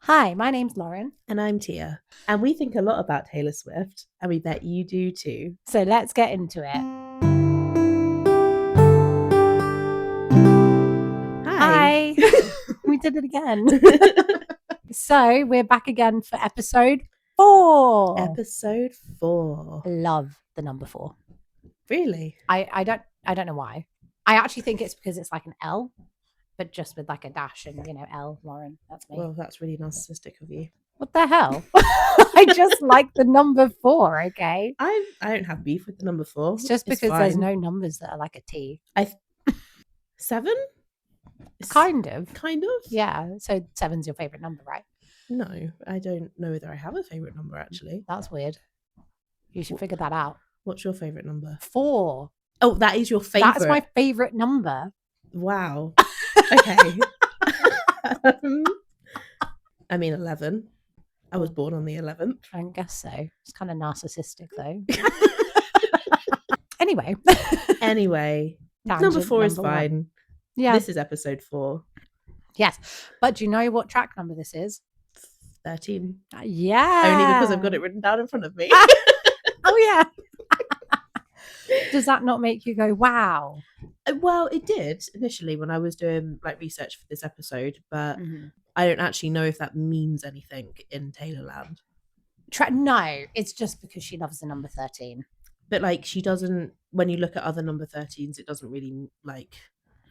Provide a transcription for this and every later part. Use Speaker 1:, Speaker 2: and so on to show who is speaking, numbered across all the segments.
Speaker 1: Hi, my name's Lauren.
Speaker 2: And I'm Tia. And we think a lot about Taylor Swift, and we bet you do too.
Speaker 1: So let's get into it.
Speaker 2: Hi.
Speaker 1: We did it again. So we're back again for episode 4.
Speaker 2: Episode 4.
Speaker 1: Love the number 4.
Speaker 2: Really?
Speaker 1: I don't know why. I actually think it's because it's like an L, but just with like a dash and L, Lauren. That's me.
Speaker 2: Well, that's really narcissistic of you.
Speaker 1: What the hell? I just like the number 4, okay?
Speaker 2: I don't have beef with the number 4.
Speaker 1: It's just because there's no numbers that are like a T.
Speaker 2: 7?
Speaker 1: Kind of.
Speaker 2: Kind of?
Speaker 1: Yeah. So 7's your favorite number, right?
Speaker 2: No, I don't know whether I have a favorite number actually.
Speaker 1: That's weird. You should figure that out.
Speaker 2: What's your favorite number?
Speaker 1: 4.
Speaker 2: Oh, that is your favorite.
Speaker 1: That's my favorite number.
Speaker 2: Wow. Okay. I mean 11. I was born on the 11th.
Speaker 1: I guess so. It's kind of narcissistic though. Anyway.
Speaker 2: Number 4 is fine.
Speaker 1: 1. Yeah.
Speaker 2: This is episode 4.
Speaker 1: Yes. But do you know what track number this is?
Speaker 2: 13.
Speaker 1: Yeah.
Speaker 2: Only because I've got it written down in front of me.
Speaker 1: Oh, yeah. Does that not make you go, wow?
Speaker 2: Well, it did initially when I was doing like research for this episode, but I don't actually know if that means anything in Taylorland.
Speaker 1: No, it's just because she loves the number 13.
Speaker 2: But like she doesn't, when you look at other number 13s, it doesn't really like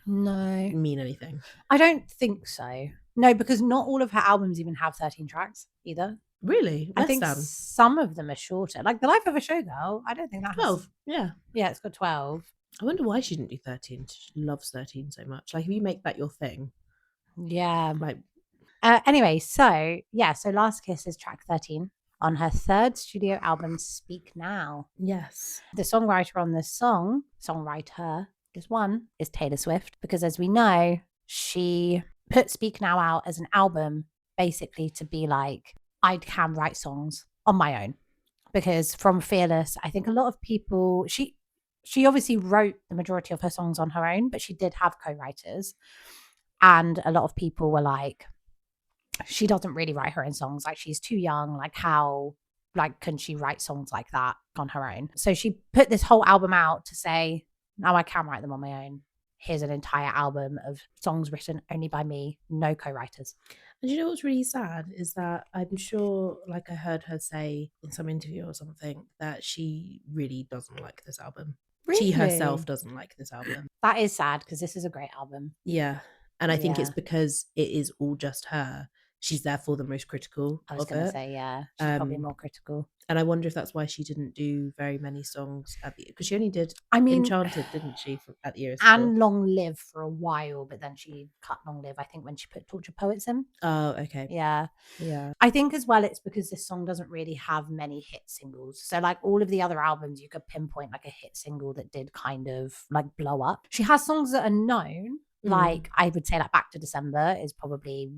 Speaker 2: mean anything.
Speaker 1: I don't think so. No, because not all of her albums even have 13 tracks either.
Speaker 2: Really?
Speaker 1: I think some of them are shorter. Like The Life of a Showgirl, I don't think that
Speaker 2: 12. Yeah.
Speaker 1: Yeah, it's got 12.
Speaker 2: I wonder why she didn't do 13. She loves 13 so much. Like if you make that your thing.
Speaker 1: Yeah.
Speaker 2: Like
Speaker 1: anyway, so Last Kiss is track 13 on her 3rd studio album, Speak Now.
Speaker 2: Yes.
Speaker 1: The songwriter on this songwriter, this one, is Taylor Swift, because as we know, she put Speak Now out as an album basically to be like, I can write songs on my own. Because from Fearless, I think a lot of people, she obviously wrote the majority of her songs on her own, but she did have co-writers. And a lot of people were like, she doesn't really write her own songs. Like, she's too young. Like, how can she write songs like that on her own? So she put this whole album out to say, now I can write them on my own. Here's an entire album of songs written only by me, no co-writers.
Speaker 2: And you know what's really sad is that I'm sure, like I heard her say in some interview or something, that she really doesn't like this album. Really? She herself doesn't like this album.
Speaker 1: That is sad because this is a great album.
Speaker 2: Yeah. And I think it's because it is all just her. She's therefore the most critical.
Speaker 1: I was going to say, yeah, she's probably more critical.
Speaker 2: And I wonder if that's why she didn't do very many songs at the, because she only did Enchanted, didn't she, at the Eras Tour?
Speaker 1: And Long Live for a while, but then she cut Long Live, I think, when she put Torture Poets in.
Speaker 2: Oh, okay.
Speaker 1: Yeah.
Speaker 2: Yeah.
Speaker 1: I think as well it's because this song doesn't really have many hit singles. So like all of the other albums, you could pinpoint like a hit single that did kind of like blow up. She has songs that are known. Like I would say like Back to December is probably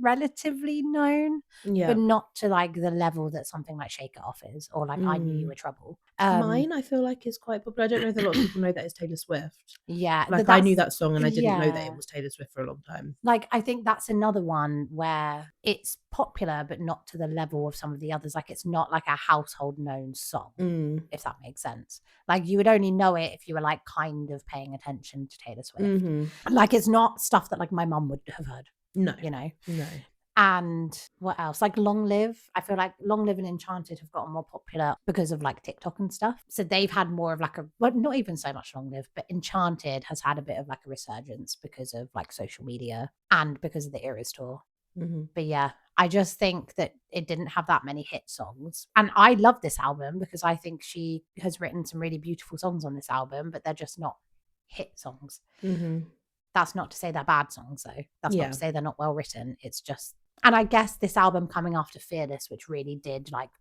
Speaker 1: relatively known, but not to like the level that something like Shake It Off is, or like I Knew You Were Trouble.
Speaker 2: Mine I feel like is quite popular. I don't know if a lot of people know that it's Taylor Swift.
Speaker 1: Yeah.
Speaker 2: Like I knew that song and I didn't know that it was Taylor Swift for a long time.
Speaker 1: Like I think that's another one where it's popular but not to the level of some of the others. Like it's not like a household known song, if that makes sense. Like you would only know it if you were like kind of paying attention to Taylor Swift. Like it's not stuff that like my mum would have heard.
Speaker 2: No.
Speaker 1: You know?
Speaker 2: No.
Speaker 1: And what else? Like Long Live. I feel like Long Live and Enchanted have gotten more popular because of like TikTok and stuff. So they've had more of like well, not even so much Long Live, but Enchanted has had a bit of like a resurgence because of like social media and because of the Eras Tour. But yeah, I just think that it didn't have that many hit songs. And I love this album because I think she has written some really beautiful songs on this album, but they're just not hit songs. That's not to say they're bad songs though. That's not to say they're not well written. It's just, and I guess this album coming after Fearless, which really did like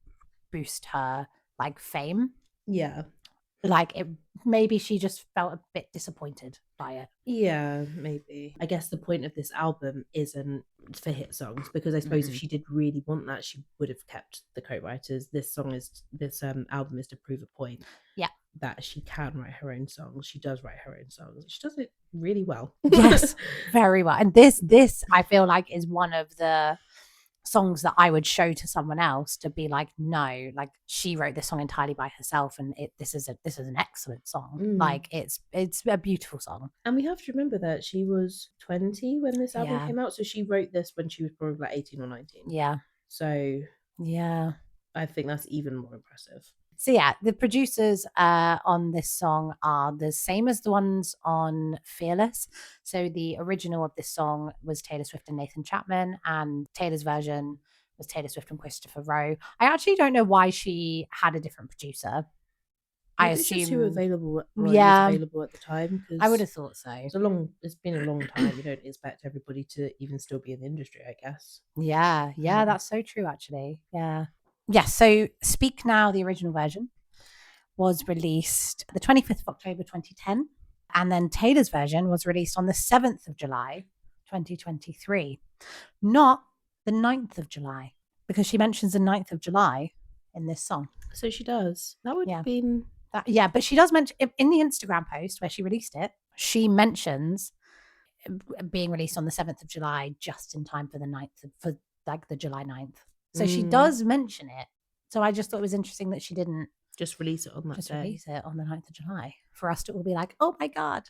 Speaker 1: boost her like fame.
Speaker 2: Yeah.
Speaker 1: Like it, maybe she just felt a bit disappointed by it.
Speaker 2: Yeah, maybe. I guess the point of this album isn't for hit songs, because I suppose if she did really want that, she would have kept the co-writers. This album is to prove a point.
Speaker 1: Yeah.
Speaker 2: That she can write her own songs. She does write her own songs. She does it really well.
Speaker 1: Yes, very well. And this I feel like is one of the songs that I would show to someone else to be like, no, like she wrote this song entirely by herself, and this is an excellent song. Like it's a beautiful song.
Speaker 2: And we have to remember that she was 20 when this album came out, so she wrote this when she was probably like 18 or 19.
Speaker 1: Yeah.
Speaker 2: So
Speaker 1: yeah,
Speaker 2: I think that's even more impressive.
Speaker 1: So yeah, the producers on this song are the same as the ones on Fearless. So the original of this song was Taylor Swift and Nathan Chapman, and Taylor's version was Taylor Swift and Christopher Rowe. I actually don't know why she had a different producer. I
Speaker 2: It's
Speaker 1: assume
Speaker 2: just who available, was
Speaker 1: yeah,
Speaker 2: available at the time.
Speaker 1: I would have thought so.
Speaker 2: It's been a long time. You don't expect everybody to even still be in the industry, I guess.
Speaker 1: Yeah, that's so true, actually. Yeah. Yes, so Speak Now, the original version, was released the 25th of October 2010. And then Taylor's version was released on the 7th of July 2023, not the 9th of July, because she mentions the 9th of July in this song.
Speaker 2: So she does. That would have been...
Speaker 1: yeah, but she does mention in the Instagram post where she released it, she mentions being released on the 7th of July just in time for the 9th, for like the July 9th. So she does mention it. So I just thought it was interesting that she didn't
Speaker 2: just release it on that day.
Speaker 1: Release it on the 9th of July for us to all be like, oh my God.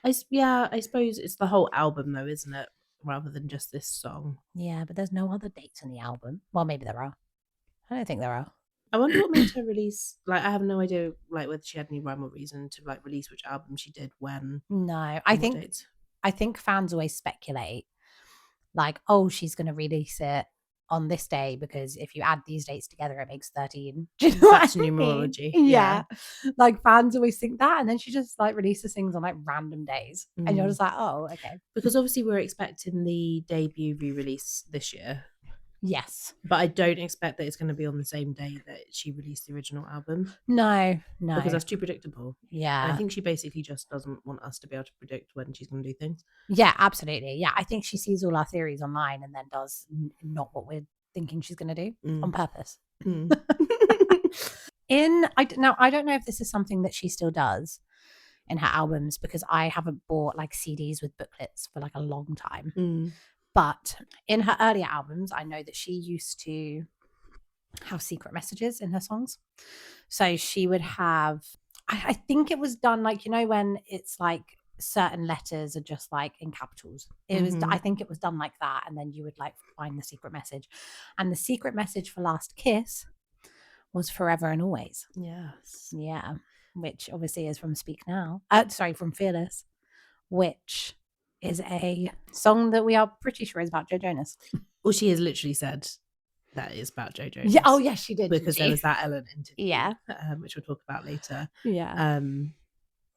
Speaker 2: I suppose it's the whole album though, isn't it? Rather than just this song.
Speaker 1: Yeah, but there's no other dates in the album. Well, maybe there are. I don't think there are.
Speaker 2: I wonder what made her release, like, I have no idea, like, whether she had any rhyme or reason to, like, release which album she did when.
Speaker 1: No, I think fans always speculate, like, oh, she's going to release it on this day because if you add these dates together, it makes 13. Do you know
Speaker 2: That's numerology.
Speaker 1: Yeah. Like fans always think that, and then she just like releases things on like random days, and you're just like, oh, okay.
Speaker 2: Because obviously we're expecting the debut re-release this year.
Speaker 1: Yes.
Speaker 2: But I don't expect that it's going to be on the same day that she released the original album.
Speaker 1: No.
Speaker 2: Because that's too predictable.
Speaker 1: Yeah.
Speaker 2: And I think she basically just doesn't want us to be able to predict when she's going to do things.
Speaker 1: Yeah, absolutely. Yeah, I think she sees all our theories online and then does not what we're thinking she's going to do on purpose. I don't know if this is something that she still does in her albums, because I haven't bought like CDs with booklets for like a long time. But in her earlier albums, I know that she used to have secret messages in her songs. So she would have, I think it was done like, you know, when it's like certain letters are just like in capitals. It was, I think it was done like that. And then you would like find the secret message. And the secret message for Last Kiss was Forever and Always.
Speaker 2: Yes.
Speaker 1: Yeah. Which obviously is from Speak Now. From Fearless, which is a song that we are pretty sure is about Joe Jonas.
Speaker 2: Well, she has literally said that is about Joe Jonas.
Speaker 1: Yeah. Oh, yes, she did.
Speaker 2: Because there was that Ellen interview.
Speaker 1: Yeah.
Speaker 2: Which we'll talk about later.
Speaker 1: Yeah.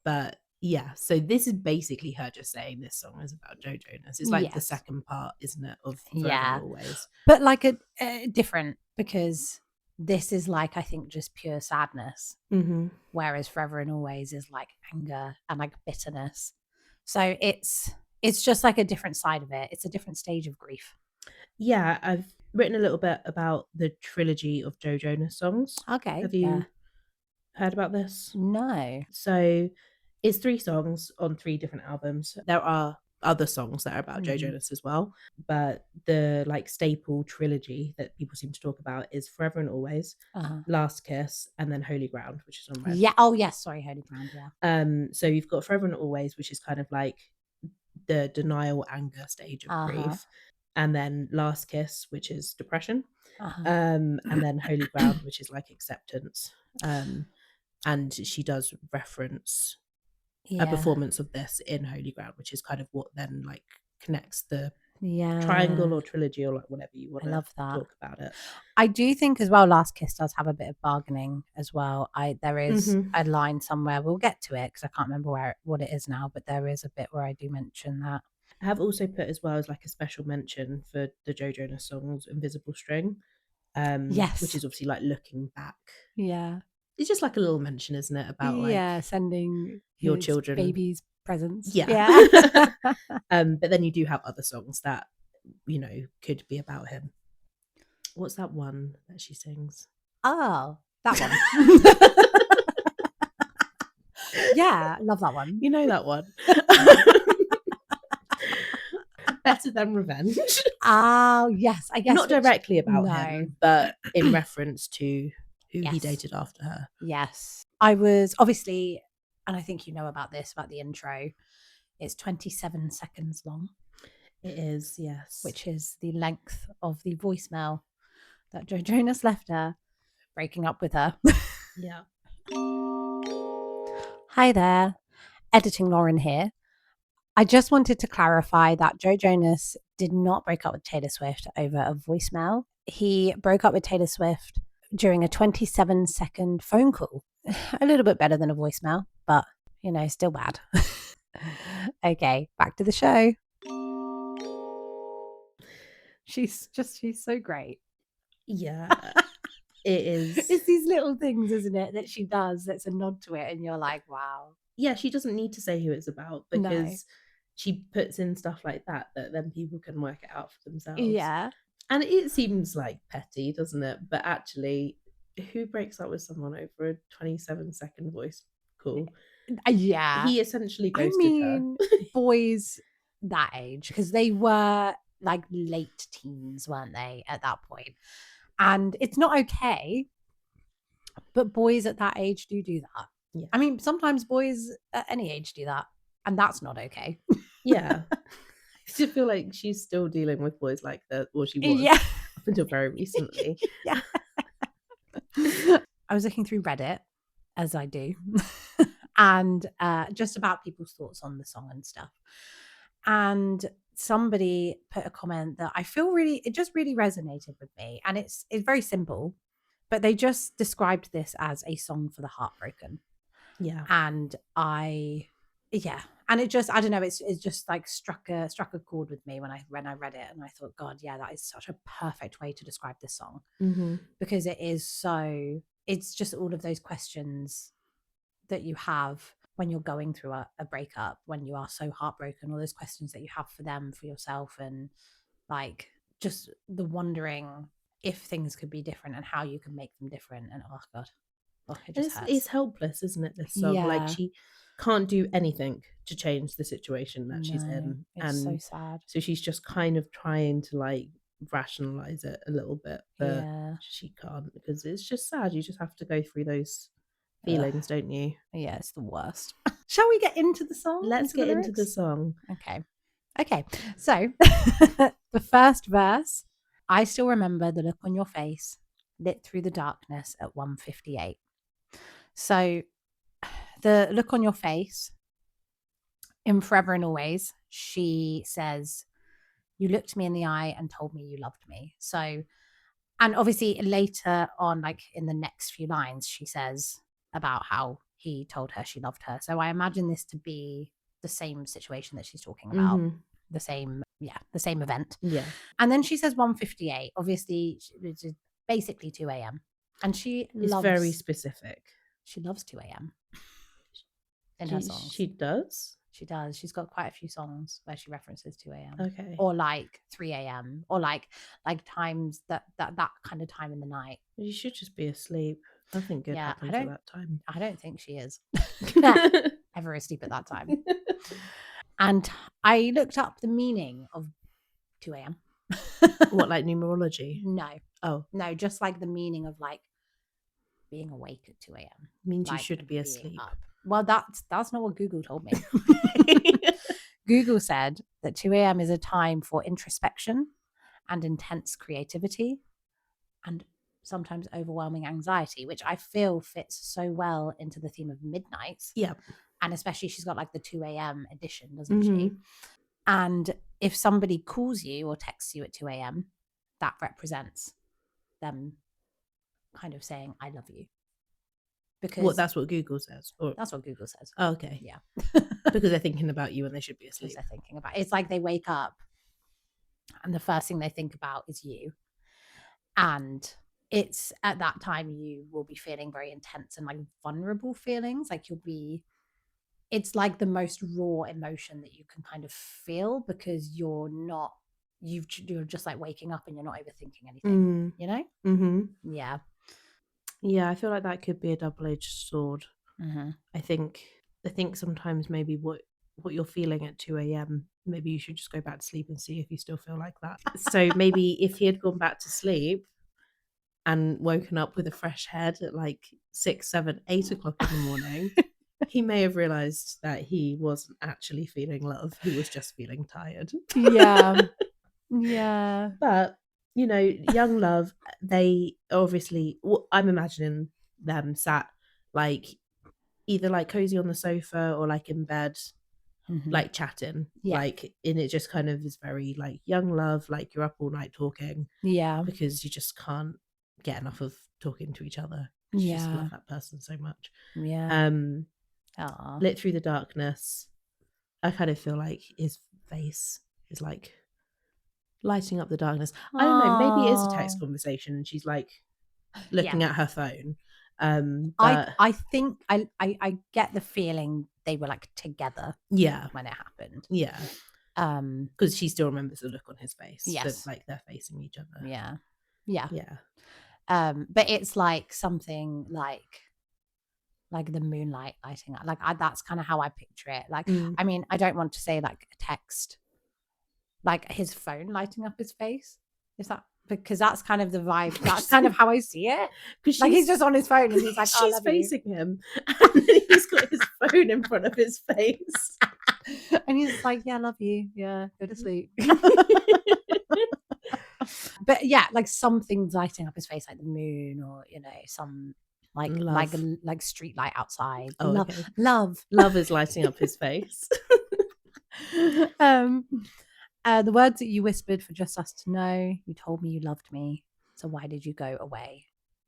Speaker 2: But yeah, so this is basically her just saying this song is about Joe Jonas. It's like the second part, isn't it, of Forever and Always.
Speaker 1: But like a different, because this is like, I think, just pure sadness. Whereas Forever and Always is like anger and like bitterness. So it's just like a different side of it. It's a different stage of grief.
Speaker 2: Yeah, I've written a little bit about the trilogy of Joe Jonas songs.
Speaker 1: Okay.
Speaker 2: Have you heard about this?
Speaker 1: No.
Speaker 2: So it's 3 songs on 3 different albums. There are other songs that are about Joe Jonas as well, but the like staple trilogy that people seem to talk about is Forever and Always, Last Kiss, and then Holy Ground, which is on Red.
Speaker 1: Yeah. Oh yes, sorry, Holy Ground. Yeah.
Speaker 2: So you've got Forever and Always, which is kind of like the denial, anger stage of grief, and then Last Kiss, which is depression, and then Holy Ground, which is like acceptance. And she does reference a performance of this in Holy Ground, which is kind of what then like connects the triangle or trilogy or like whatever you want to talk about it.
Speaker 1: I do think as well Last Kiss does have a bit of bargaining as well. There is a line somewhere, we'll get to it because I can't remember what it is now, but there is a bit where I do mention that.
Speaker 2: I have also put as well as like a special mention for the Joe Jonas songs Invisible String, which is obviously like looking back.
Speaker 1: Yeah.
Speaker 2: It's just like a little mention, isn't it, about like
Speaker 1: sending
Speaker 2: your children
Speaker 1: babies presents.
Speaker 2: Yeah. But then you do have other songs that, you know, could be about him. What's that one that she sings?
Speaker 1: Oh, that one. Yeah, love that one.
Speaker 2: You know that one. Better Than Revenge.
Speaker 1: Oh, yes. I guess
Speaker 2: not directly about
Speaker 1: no.
Speaker 2: him, but in reference to who he
Speaker 1: Yes.
Speaker 2: dated after her.
Speaker 1: Yes. I was obviously, and I think you know about this, about the intro. It's 27 seconds long.
Speaker 2: It is, yes.
Speaker 1: Which is the length of the voicemail that Joe Jonas left her, breaking up with her.
Speaker 2: Yeah.
Speaker 1: Hi there. Editing Lauren here. I just wanted to clarify that Joe Jonas did not break up with Taylor Swift over a voicemail. He broke up with Taylor Swift during a 27-second phone call. A little bit better than a voicemail, but, you know, still bad. Okay, back to the show. She's so great.
Speaker 2: Yeah. It is.
Speaker 1: It's these little things, isn't it, that she does that's a nod to it, and you're like, wow.
Speaker 2: Yeah, she doesn't need to say who it's about because she puts in stuff like that then people can work it out for themselves.
Speaker 1: Yeah.
Speaker 2: And it seems like petty, doesn't it? But actually, who breaks up with someone over a 27-second voice call?
Speaker 1: Yeah.
Speaker 2: He essentially ghosted her.
Speaker 1: Boys that age, because they were like late teens, weren't they, at that point? And it's not okay, but boys at that age do that.
Speaker 2: Yeah.
Speaker 1: I mean, sometimes boys at any age do that, and that's not okay.
Speaker 2: Yeah. I still feel like she's still dealing with boys like that, or she was up until very recently.
Speaker 1: Yeah. I was looking through Reddit, as I do, and just about people's thoughts on the song and stuff. And somebody put a comment that I feel it just really resonated with me. And it's very simple, but they just described this as a song for the heartbroken.
Speaker 2: Yeah.
Speaker 1: And and it just, I don't know, it's just like struck a chord with me when I read it, and I thought, God, yeah, that is such a perfect way to describe this song. Because it is it's just all of those questions that you have when you're going through a breakup, when you are so heartbroken, all those questions that you have for them, for yourself, and like just the wondering if things could be different and how you can make them different. And oh God, it just hurts.
Speaker 2: It's helpless, isn't it, this song?
Speaker 1: Yeah.
Speaker 2: Like she can't do anything to change the situation that she's in.
Speaker 1: It's so sad.
Speaker 2: So she's just kind of trying to like rationalize it a little bit, but she can't, because it's just sad. You just have to go through those feelings, don't you?
Speaker 1: Yeah, it's the worst. Shall we get into the song?
Speaker 2: Let's get into the song.
Speaker 1: Okay. So the first verse, I still remember the look on your face lit through the darkness at 1:58. So the look on your face in Forever and Always, she says, you looked me in the eye and told me you loved me. So, and obviously later on, like in the next few lines, she says about how he told her she loved her. So I imagine this to be the same situation that she's talking about. The same event.
Speaker 2: Yeah.
Speaker 1: And then she says 1:58. Obviously, it's basically 2 a.m. And she
Speaker 2: is very specific.
Speaker 1: She loves 2 a.m. in her songs.
Speaker 2: She does?
Speaker 1: She does. She's got quite a few songs where she references 2 a.m.
Speaker 2: Okay.
Speaker 1: Or like 3 a.m. Or like times that kind of time in the night.
Speaker 2: You should just be asleep. Nothing good happens at that time.
Speaker 1: I don't think she is ever asleep at that time. And I looked up the meaning of 2 a.m.
Speaker 2: What, like numerology?
Speaker 1: No.
Speaker 2: Oh.
Speaker 1: No, just like the meaning of like being awake at 2 a.m.
Speaker 2: Means like you should be asleep.
Speaker 1: Up. Well, that's not what Google told me. Google said that 2 a.m. is a time for introspection and intense creativity and sometimes overwhelming anxiety, which I feel fits so well into the theme of midnights.
Speaker 2: Yeah.
Speaker 1: And especially she's got like the 2 a.m. edition, doesn't she? And if somebody calls you or texts you at 2 a.m., that represents them kind of saying, I love you. Because
Speaker 2: that's what Google says? Or...
Speaker 1: That's what Google says.
Speaker 2: Oh, okay.
Speaker 1: Yeah.
Speaker 2: Because they're thinking about you when they should be asleep.
Speaker 1: Because they're thinking about it's like they wake up and the first thing they think about is you. And it's at that time you will be feeling very intense and like vulnerable feelings. Like it's like the most raw emotion that you can kind of feel because you're just like waking up and you're not overthinking anything, you know? Yeah.
Speaker 2: Yeah, I feel like that could be a double-edged sword. I think sometimes maybe what what you're feeling at 2 a.m. Maybe you should just go back to sleep and see if you still feel like that. So maybe if he had gone back to sleep and woken up with a fresh head at like 6, 7, 8 o'clock in the morning, he may have realized that he wasn't actually feeling love. He was just feeling tired.
Speaker 1: Yeah. Yeah.
Speaker 2: But, you know, young love, they obviously, I'm imagining them sat like either like cozy on the sofa or like in bed, like chatting.
Speaker 1: Yeah.
Speaker 2: Like, and it just kind of is very like young love, like you're up all night talking.
Speaker 1: Yeah.
Speaker 2: Because you just can't get enough of talking to each other. You just love that person so much.
Speaker 1: Yeah.
Speaker 2: Lit through the darkness, I kind of feel like his face is like lighting up the darkness. I don't know, maybe it is a text conversation and she's like looking at her phone. But
Speaker 1: I think I get the feeling they were like together when it happened.
Speaker 2: Yeah. Because she still remembers the look on his face.
Speaker 1: Yes.
Speaker 2: That, like they're facing each other.
Speaker 1: Yeah.
Speaker 2: Yeah.
Speaker 1: But it's like something like the moonlight lighting up. Like that's kind of how I picture it. Like, I mean, I don't want to say like a text, like his phone lighting up his face. Is that because that's kind of the vibe? That's kind of how I see it. Because like he's just on his phone and he's like,
Speaker 2: she's facing him, and then he's got his phone in front of his face,
Speaker 1: and he's like, "Yeah, I love you. Yeah, go to sleep." But yeah, like something's lighting up his face, like the moon, or you know, some like
Speaker 2: love.
Speaker 1: like street light outside.
Speaker 2: Oh,
Speaker 1: love,
Speaker 2: okay.
Speaker 1: love
Speaker 2: is lighting up his face.
Speaker 1: The words that you whispered for just us to know. You told me you loved me, so why did you go away?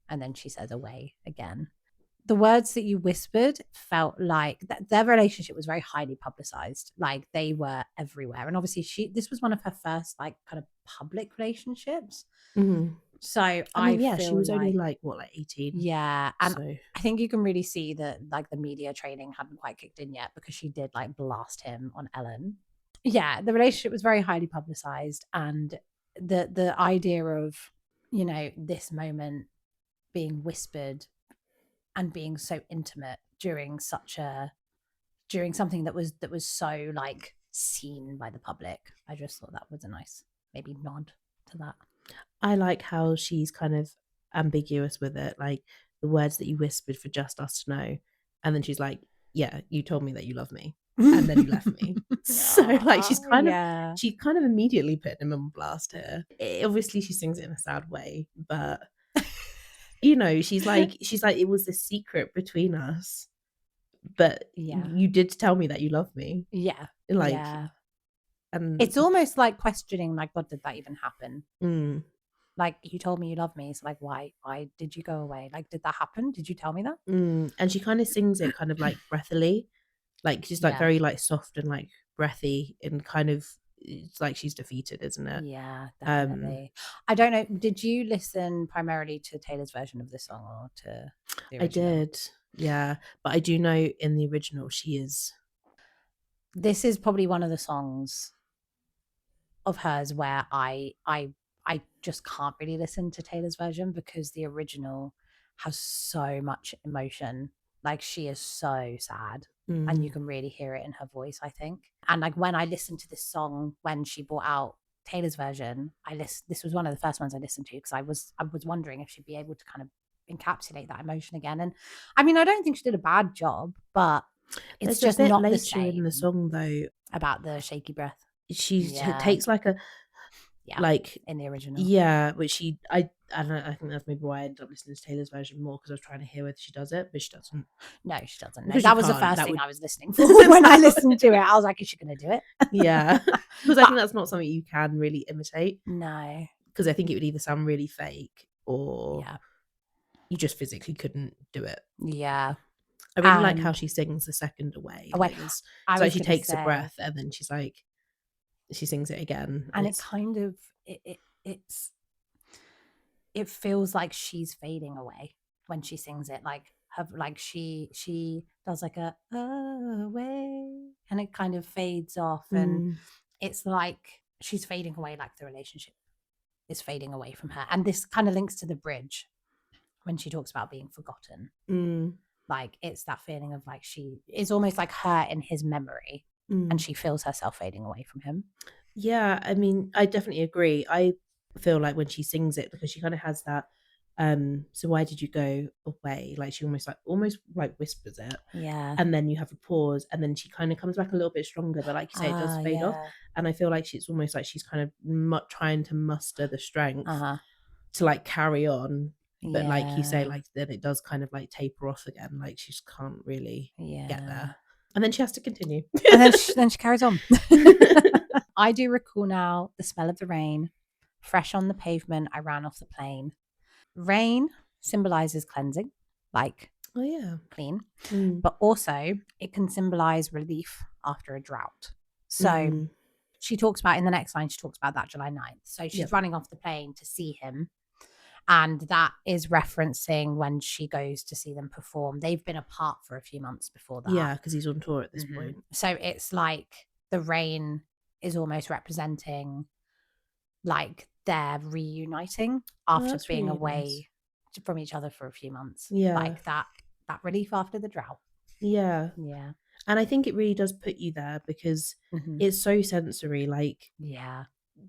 Speaker 1: And then she says away again. The words that you whispered felt like their relationship was very highly publicized. Like they were everywhere. And obviously this was one of her first like kind of public relationships.
Speaker 2: Mm-hmm.
Speaker 1: So
Speaker 2: I mean, she was only like 18.
Speaker 1: Yeah. And
Speaker 2: so.
Speaker 1: I think you can really see that like the media training hadn't quite kicked in yet because she did like blast him on Ellen. Yeah, the relationship was very highly publicized, and the idea of, you know, this moment being whispered and being so intimate during something that was so like seen by the public. I just thought that was a nice maybe nod to that.
Speaker 2: I like how she's kind of ambiguous with it, like the words that you whispered for just us to know, and then she's like, yeah, you told me that you love me and then you left me. So like she's kind of immediately putting him on blast here. Obviously she sings it in a sad way, but you know, she's like it was this secret between us, but you did tell me that you love me. And
Speaker 1: it's almost like questioning, like, what did that even happen? Like, you told me you love me, so like why did you go away? Like, did that happen? Did you tell me that?
Speaker 2: And she kind of sings it kind of like breathily, like she's like very like soft and like breathy, and kind of it's like she's defeated, isn't it?
Speaker 1: Yeah, definitely. I don't know, did you listen primarily to Taylor's version of the song or to the original?
Speaker 2: I did, yeah, but I do know in the original
Speaker 1: this is probably one of the songs of hers where I just can't really listen to Taylor's version because the original has so much emotion. Like she is so sad, and you can really hear it in her voice, I think. And like when I listened to this song when she brought out Taylor's version, this was one of the first ones I listened to because I was wondering if she'd be able to kind of encapsulate that emotion again. And I mean, I don't think she did a bad job, but it's just not
Speaker 2: later
Speaker 1: the same
Speaker 2: in the song though
Speaker 1: about the shaky breath.
Speaker 2: She takes like a like
Speaker 1: in the original,
Speaker 2: which I don't know, I think that's maybe why I ended up listening to Taylor's version more, because I was trying to hear whether she does it, but she doesn't.
Speaker 1: No, she doesn't. No, that was the first thing I was listening for when I listened to it. I was like, is she gonna do it?
Speaker 2: Yeah, because I think that's not something you can really imitate.
Speaker 1: No,
Speaker 2: because I think it would either sound really fake or you just physically couldn't do it.
Speaker 1: Yeah,
Speaker 2: I really like how she sings the second away. So she takes a breath and then she's like, she sings it again,
Speaker 1: and it kind of it feels like she's fading away when she sings it. Like her, like she does like a away, and it kind of fades off, and it's like she's fading away, like the relationship is fading away from her. And this kind of links to the bridge when she talks about being forgotten. Like it's that feeling of like she is almost like her in his memory, and she feels herself fading away from him.
Speaker 2: Yeah, I mean, I definitely agree. I feel like when she sings it, because she kind of has that so why did you go away, like she almost like whispers it, and then you have a pause, and then she kind of comes back a little bit stronger, but like you say, it does fade off, and I feel like it's almost like she's kind of trying to muster the strength to like carry on, but like you say, like then it does kind of like taper off again, like she just can't really get there, and then she has to continue,
Speaker 1: and then she carries on. I do recall now the smell of the rain, fresh on the pavement. I ran off the plane. Rain symbolizes cleansing, like clean, but also it can symbolize relief after a drought. So she talks about, in the next line, she talks about that July 9th. So she's running off the plane to see him. And that is referencing when she goes to see them perform. They've been apart for a few months before that.
Speaker 2: Yeah, because he's on tour at this point.
Speaker 1: So it's like the rain is almost representing like they're reuniting after being
Speaker 2: really
Speaker 1: away from each other for a few months.
Speaker 2: Yeah.
Speaker 1: Like that relief after the drought.
Speaker 2: Yeah.
Speaker 1: Yeah.
Speaker 2: And I think it really does put you there because it's so sensory, like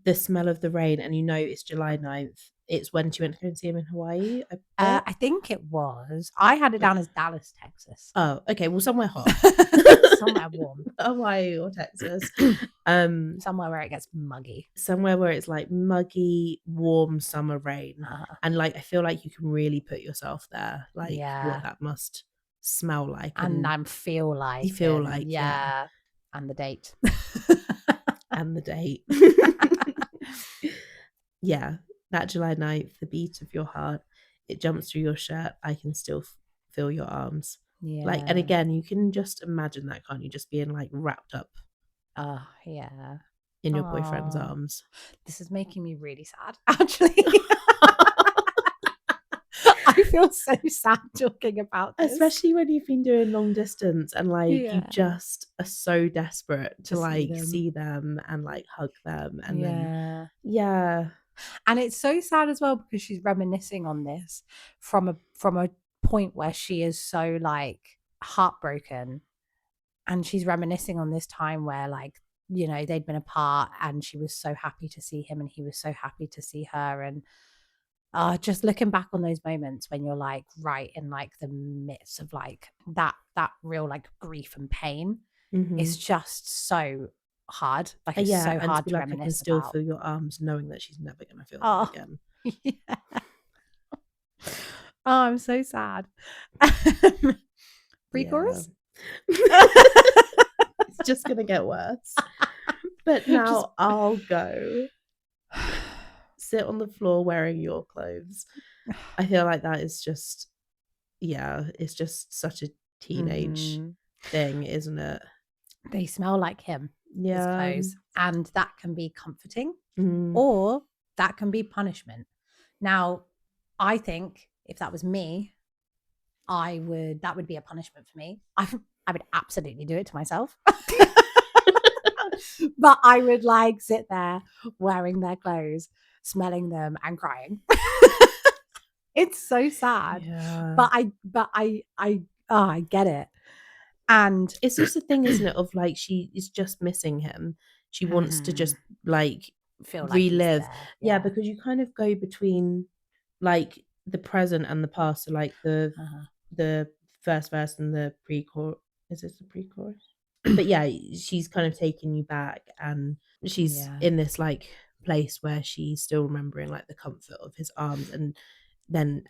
Speaker 2: the smell of the rain, and you know it's July 9th. It's when she went to go and see him in Hawaii.
Speaker 1: I think it was. I had it down as Dallas, Texas.
Speaker 2: Oh, okay. Well, somewhere hot.
Speaker 1: Somewhere warm.
Speaker 2: Hawaii or Texas.
Speaker 1: Somewhere where it gets muggy.
Speaker 2: Somewhere where it's like muggy, warm summer rain. And like I feel like you can really put yourself there, like what that must smell like.
Speaker 1: And feel like.
Speaker 2: You feel like, yeah.
Speaker 1: And the date.
Speaker 2: And the date. Yeah. That July 9th, the beat of your heart, it jumps through your shirt. I can still feel your arms. Yeah. Like, and again, you can just imagine that, can't you? Just being like wrapped up.
Speaker 1: Oh, yeah.
Speaker 2: In your boyfriend's arms.
Speaker 1: This is making me really sad, actually. I feel so sad talking about this.
Speaker 2: Especially when you've been doing long distance and like you just are so desperate to like see them and like hug them. And then,
Speaker 1: and it's so sad as well because she's reminiscing on this from a point where she is so like heartbroken, and she's reminiscing on this time where like, you know, they'd been apart and she was so happy to see him and he was so happy to see her. And just looking back on those moments when you're like right in like the midst of like that real like grief and pain, it's just so hard. Like it's so hard to reminisce.
Speaker 2: I can still feel your arms, knowing that she's never going to feel them again.
Speaker 1: Oh, I'm so sad. Pre-chorus?
Speaker 2: It's just going to get worse. But now I'll go sit on the floor wearing your clothes. I feel like that is just, it's just such a teenage thing, isn't it?
Speaker 1: They smell like him. His clothes, and that can be comforting or that can be punishment. Now, I think if that was me, that would be a punishment for me. I would absolutely do it to myself. But I would like sit there wearing their clothes, smelling them and crying. It's so sad. But I get it. And
Speaker 2: it's just a thing, isn't it, of like she is just missing him. She wants to just like
Speaker 1: feel like
Speaker 2: relive. Because you kind of go between like the present and the past. So like the first verse and the pre-chorus. Is this the pre-chorus? But yeah, she's kind of taking you back, and she's in this like place where she's still remembering like the comfort of his arms, and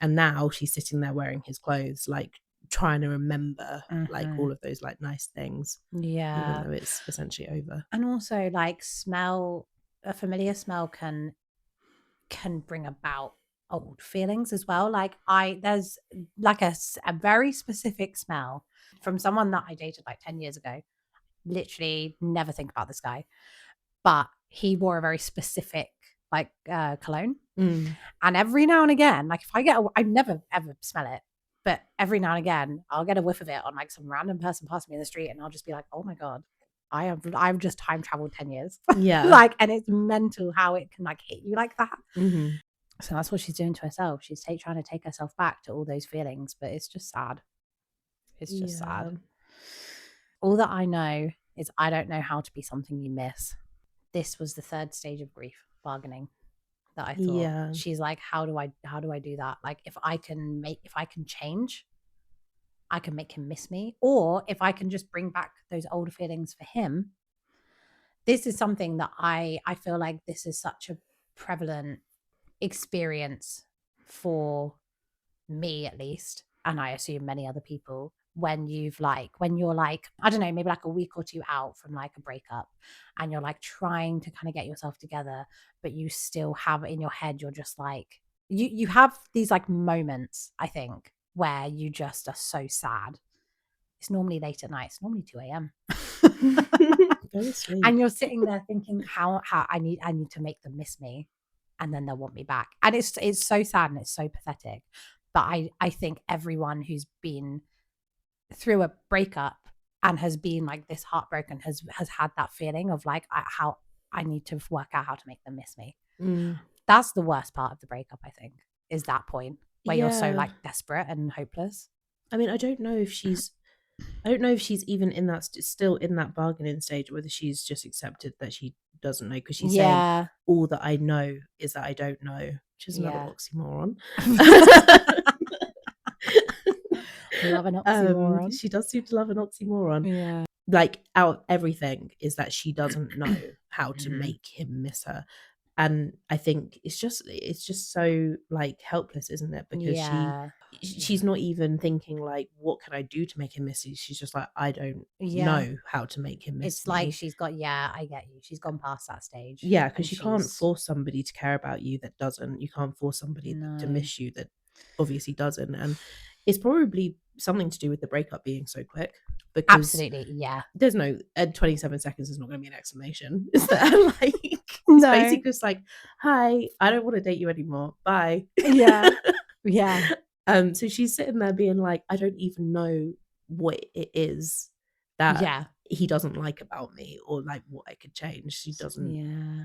Speaker 2: now she's sitting there wearing his clothes, like trying to remember like all of those like nice things, even though it's essentially over.
Speaker 1: And also like a familiar smell can bring about old feelings as well. Like there's like a very specific smell from someone that I dated like 10 years ago. Literally never think about this guy, but he wore a very specific like cologne, and every now and again, like if I never ever smell it, but every now and again I'll get a whiff of it on like some random person passing me in the street, and I'll just be like, oh my god, I've just time traveled 10 years. Like, and it's mental how it can like hit you like that. So that's what she's doing to herself. She's trying to take herself back to all those feelings, but it's just sad. It's just sad. All that I know is I don't know how to be something you miss. This was the third stage of grief, bargaining, that I thought.
Speaker 2: Yeah.
Speaker 1: She's like, how do I do that? Like, if I can change, I can make him miss me. Or if I can just bring back those older feelings for him. This is something that I feel like this is such a prevalent experience for me, at least, and I assume many other people, when you're like, I don't know, maybe like a week or two out from like a breakup, and you're like trying to kind of get yourself together, but you still have in your head, you're just like, you have these like moments, I think, where you just are so sad. It's normally late at night. It's normally 2 a.m.
Speaker 2: Very sweet.
Speaker 1: And you're sitting there thinking, how I need to make them miss me, and then they'll want me back. And it's so sad and it's so pathetic. But I think everyone who's been through a breakup and has been like this heartbroken has had that feeling of like, how I need to work out how to make them miss me. That's the worst part of the breakup, I think, is that point where you're so like desperate and hopeless.
Speaker 2: I mean, I don't know if she's even in that still in that bargaining stage, or whether she's just accepted that she doesn't know, because she's saying all that I know is that I don't know, which is another oxymoron.
Speaker 1: Love an oxymoron.
Speaker 2: She does seem to love an oxymoron.
Speaker 1: Yeah.
Speaker 2: Like, out of everything is that she doesn't know how to make him miss her. And I think it's just so like helpless, isn't it? Because she's not even thinking like, what can I do to make him miss you? She's just like, I don't know how to make him miss
Speaker 1: It's
Speaker 2: me.
Speaker 1: like she's got, I get you. She's gone past that stage.
Speaker 2: Yeah, because you can't force somebody to care about you that doesn't. You can't force somebody to miss you that obviously doesn't. And it's probably something to do with the breakup being so quick. Because
Speaker 1: absolutely, yeah.
Speaker 2: There's no 27 seconds is not going to be an exclamation. Is there? Like, it's basically just like, hi, I don't want to date you anymore. Bye.
Speaker 1: Yeah. Yeah.
Speaker 2: So she's sitting there being like, I don't even know what it is that he doesn't like about me, or like what I could change. She doesn't.
Speaker 1: Yeah.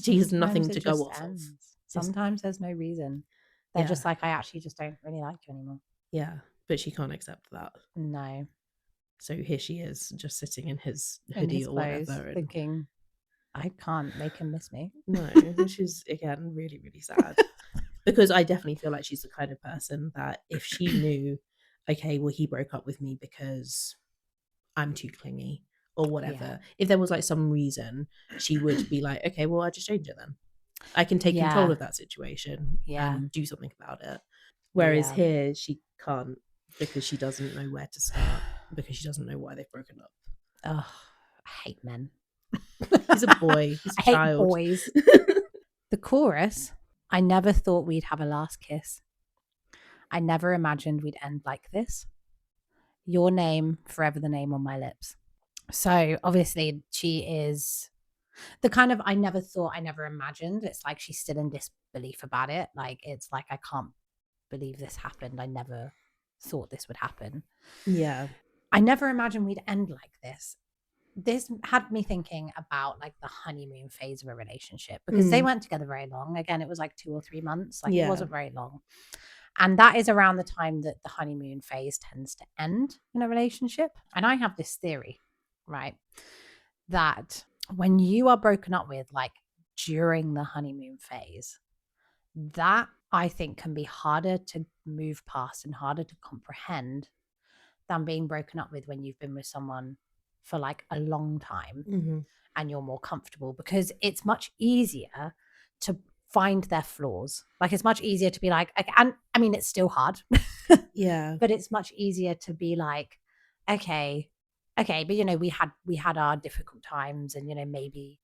Speaker 2: She has nothing to go off of.
Speaker 1: Sometimes there's no reason. They're just like, I actually just don't really like you anymore.
Speaker 2: Yeah, but she can't accept that.
Speaker 1: No.
Speaker 2: So here she is, just sitting in his hoodie or whatever, and
Speaker 1: thinking, I can't make him miss me.
Speaker 2: No, which is again really, really sad. Because I definitely feel like she's the kind of person that if she knew, okay, well, he broke up with me because I'm too clingy or whatever, if there was like some reason, she would be like, okay, well, I'll just change it then. I can take control of that situation and do something about it. Whereas here she can't, because she doesn't know where to start, because she doesn't know why they've broken up.
Speaker 1: Oh, I hate men.
Speaker 2: He's a boy. He's a child.
Speaker 1: Hate boys. The chorus, I never thought we'd have a last kiss. I never imagined we'd end like this. Your name, forever the name on my lips. So obviously she is the kind of I never thought, I never imagined. It's like she's still in disbelief about it. Like, it's like, I can't believe this happened. I never thought this would happen.
Speaker 2: Yeah.
Speaker 1: I never imagined we'd end like this. This had me thinking about like the honeymoon phase of a relationship, because they weren't together very long. Again, it was like 2 or 3 months. Like, it wasn't very long. And that is around the time that the honeymoon phase tends to end in a relationship. And I have this theory, right, that when you are broken up with, like during the honeymoon phase, that I think can be harder to move past and harder to comprehend than being broken up with when you've been with someone for like a long time and you're more comfortable, because it's much easier to find their flaws. Like, it's much easier to be like, okay, and I mean, it's still hard.
Speaker 2: Yeah.
Speaker 1: But it's much easier to be like, okay, but you know, we had our difficult times, and you know, maybe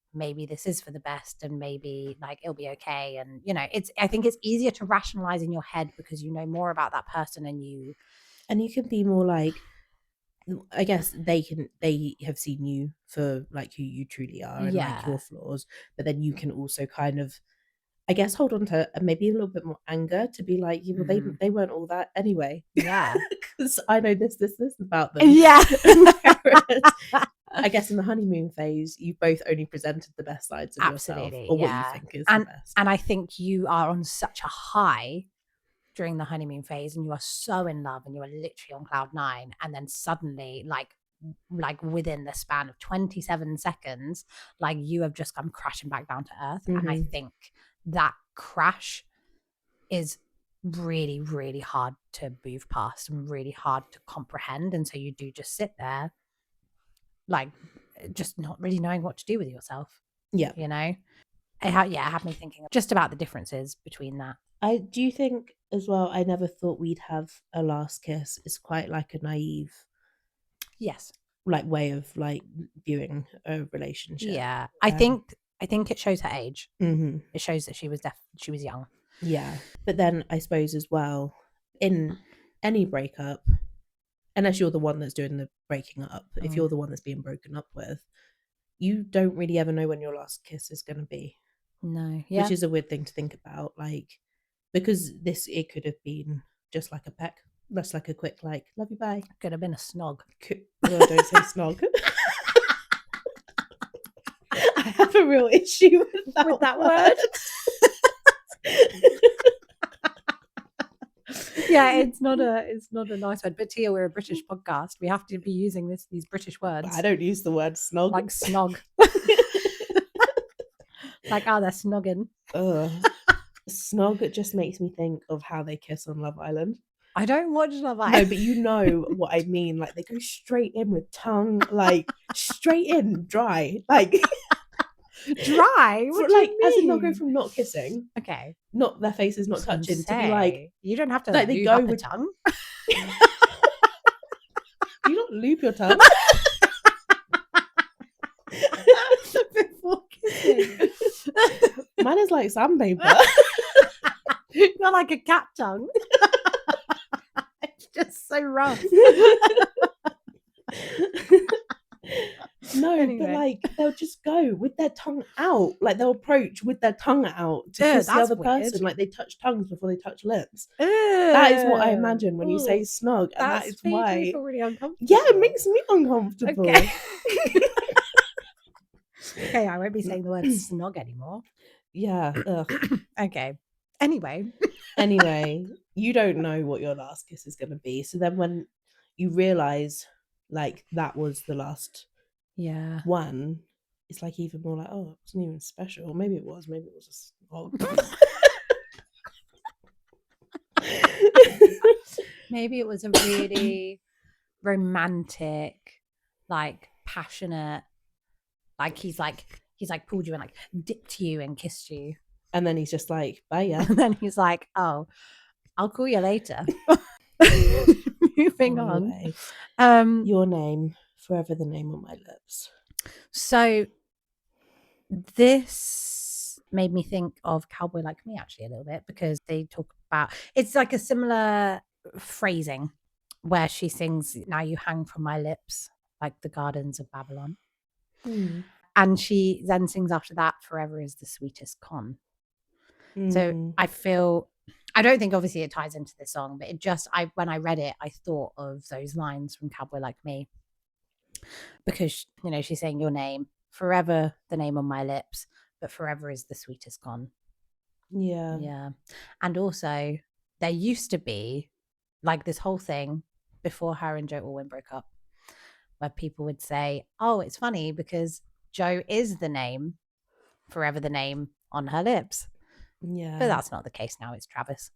Speaker 1: this is for the best, and maybe like it'll be okay. And you know, I think it's easier to rationalize in your head because you know more about that person, and you
Speaker 2: can be more like, I guess they have seen you for like who you truly are and like your flaws, but then you can also kind of, I guess, hold on to maybe a little bit more anger to be like, well, they weren't all that anyway.
Speaker 1: Yeah.
Speaker 2: Because I know this about them.
Speaker 1: Yeah.
Speaker 2: I guess in the honeymoon phase, you both only presented the best sides of yourself, or what you think is the best.
Speaker 1: And I think you are on such a high during the honeymoon phase, and you are so in love, and you are literally on cloud 9, and then suddenly, like, like within the span of 27 seconds, like you have just come crashing back down to earth. And I think that crash is really, really hard to move past and really hard to comprehend. And so you do just sit there, like, just not really knowing what to do with yourself.
Speaker 2: Yeah.
Speaker 1: You know? It had me thinking just about the differences between that.
Speaker 2: Do you think as well, I never thought we'd have a last kiss. It's quite like a naive,
Speaker 1: yes,
Speaker 2: like way of like viewing a relationship.
Speaker 1: Yeah. I think it shows her age.
Speaker 2: Mm-hmm.
Speaker 1: It shows that she was young.
Speaker 2: Yeah. But then I suppose as well, in any breakup, unless you're the one that's doing the breaking up, if you're the one that's being broken up with, you don't really ever know when your last kiss is going to be.
Speaker 1: No. Yeah.
Speaker 2: Which is a weird thing to think about, like, because it could have been just like a peck, just like a quick, like, love you, bye.
Speaker 1: Could have been a snog.
Speaker 2: Oh, don't say snog. I have a real issue with that word.
Speaker 1: Yeah, it's not a nice word. But Tia, we're a British podcast. We have to be using these British words.
Speaker 2: I don't use the word snog.
Speaker 1: Like snog. Like, they're snogging.
Speaker 2: Snog just makes me think of how they kiss on Love Island.
Speaker 1: I don't watch Love Island.
Speaker 2: No, but you know what I mean. Like, they go straight in with tongue, like straight in, dry, like
Speaker 1: dry. What
Speaker 2: like,
Speaker 1: do you mean?
Speaker 2: as in they'll go from not kissing,
Speaker 1: okay,
Speaker 2: not their faces not touching, to be like,
Speaker 1: you don't have to
Speaker 2: like they go with
Speaker 1: tongue.
Speaker 2: Do you not lube your tongue
Speaker 1: before kissing?
Speaker 2: Mine is like sandpaper.
Speaker 1: Not like a cat tongue. It's just so rough.
Speaker 2: No,
Speaker 1: Anyway.
Speaker 2: but like they'll just go with their tongue out. Like they'll approach with their tongue out to kiss the other person. Like they touch tongues before they touch lips. That is what I imagine when you say snog, and that is why.
Speaker 1: Really uncomfortable.
Speaker 2: Yeah, it makes me uncomfortable.
Speaker 1: Okay. Okay, I won't be saying the word snog anymore.
Speaker 2: Yeah.
Speaker 1: Okay. Anyway,
Speaker 2: you don't know what your last kiss is going to be. So then when you realize like that was the last one, it's like even more like, oh, it wasn't even special. Maybe it was a snog.
Speaker 1: maybe it was a really romantic, like passionate, like he's pulled you and like dipped you and kissed you.
Speaker 2: And then he's just like, bye, yeah.
Speaker 1: And then he's like, oh, I'll call you later. Moving on.
Speaker 2: Your name, forever the name on my lips.
Speaker 1: So this made me think of Cowboy Like Me actually a little bit, because they talk about, it's like a similar phrasing where she sings, now you hang from my lips like the gardens of Babylon. And she then sings after that, forever is the sweetest con. So I don't think obviously it ties into this song, but it just, when I read it, I thought of those lines from Cowboy Like Me, because, you know, she's saying your name, forever the name on my lips, but forever is the sweetest con. Yeah. And also there used to be like this whole thing before her and Joe Alwyn broke up, where people would say, oh, it's funny because Joe is the name, forever the name on her lips. Yeah. But that's not the case now. It's Travis.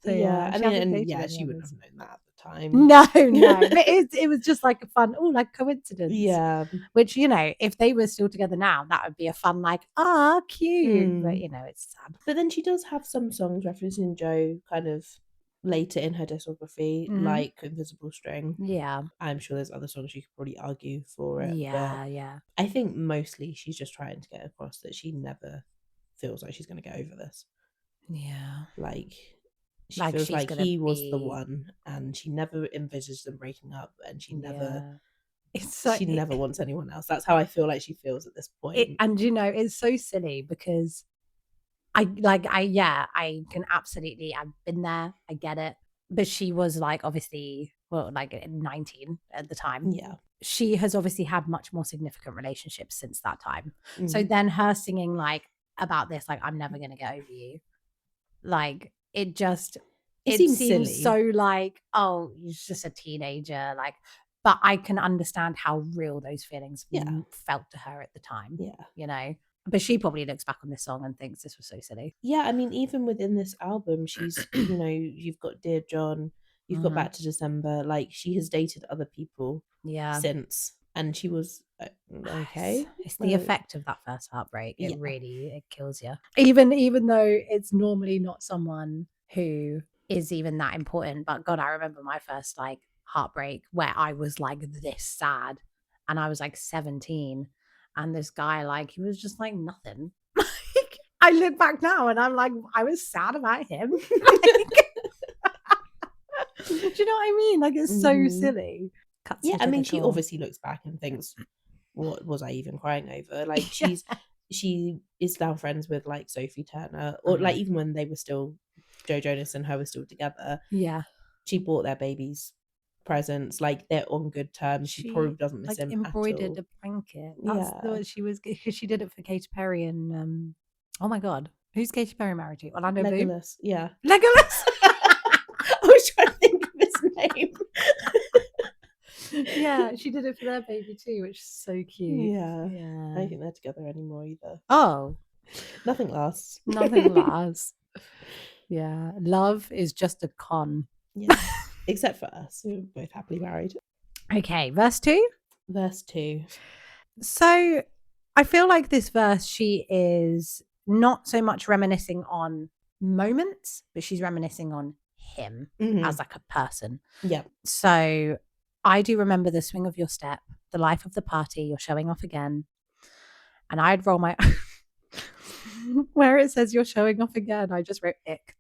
Speaker 2: So, yeah. I mean, she wouldn't have known that at the time.
Speaker 1: No. But it was just like a fun, like coincidence.
Speaker 2: Yeah.
Speaker 1: Which, you know, if they were still together now, that would be a fun, like, cute. But, you know, it's sad.
Speaker 2: But then she does have some songs referencing Joe kind of later in her discography, like Invisible String.
Speaker 1: Yeah.
Speaker 2: I'm sure there's other songs you could probably argue for it.
Speaker 1: Yeah.
Speaker 2: I think mostly she's just trying to get across that she never feels like she's going to get over this. Yeah. Like, she feels like he was the one, and she never envisaged them breaking up, and she never... she never wants anyone else. That's how I feel like she feels at this point.
Speaker 1: And, you know, it's so silly because I can absolutely, I've been there, I get it. But she was like, obviously, well, like 19 at the time.
Speaker 2: Yeah.
Speaker 1: She has obviously had much more significant relationships since that time. So then her singing like about this, like, I'm never going to get over you. Like, it just, it
Speaker 2: seems
Speaker 1: seems
Speaker 2: silly.
Speaker 1: so like, oh, he's just a teenager. Like, but I can understand how real those feelings felt to her at the time.
Speaker 2: Yeah.
Speaker 1: You know, but she probably looks back on this song and thinks this was so silly.
Speaker 2: Yeah, I mean, even within this album, she's, you know, you've got Dear John, you've got Back to December. Like, she has dated other people since, and she was okay.
Speaker 1: It's the effect of that first heartbreak. It really kills you. Even though it's normally not someone who is even that important. But God, I remember my first like heartbreak where I was like this sad, and I was like 17, and this guy, like, he was just like nothing. I look back now and I'm like, I was sad about him. Do you know what I mean? Like, it's so silly.
Speaker 2: Yeah, I mean, she obviously looks back and thinks, what was I even crying over? Like, she is now friends with like Sophie Turner, or like even when they were still, Joe Jonas and her were still together.
Speaker 1: Yeah,
Speaker 2: she bought their babies presents. Like, they're on good terms. She probably doesn't miss him
Speaker 1: embroidered
Speaker 2: at all.
Speaker 1: a blanket. That's what she was, because she did it for Katy Perry and oh my God, who's Katy Perry married to? Orlando Bloom?
Speaker 2: Legolas. Yeah,
Speaker 1: Legolas.
Speaker 2: I was trying to think of his name.
Speaker 1: Yeah, she did it for their baby too, which is so cute.
Speaker 2: Yeah. I don't think they're together anymore either.
Speaker 1: Oh,
Speaker 2: nothing lasts.
Speaker 1: Nothing lasts. Yeah, love is just a con.
Speaker 2: Yeah, except for us, we're both happily married.
Speaker 1: Okay, verse 2.
Speaker 2: Verse 2.
Speaker 1: So I feel like this verse, she is not so much reminiscing on moments, but she's reminiscing on him as like a person.
Speaker 2: Yeah.
Speaker 1: So I do remember the swing of your step, the life of the party, you're showing off again. And I'd roll my where it says you're showing off again, I just wrote ick.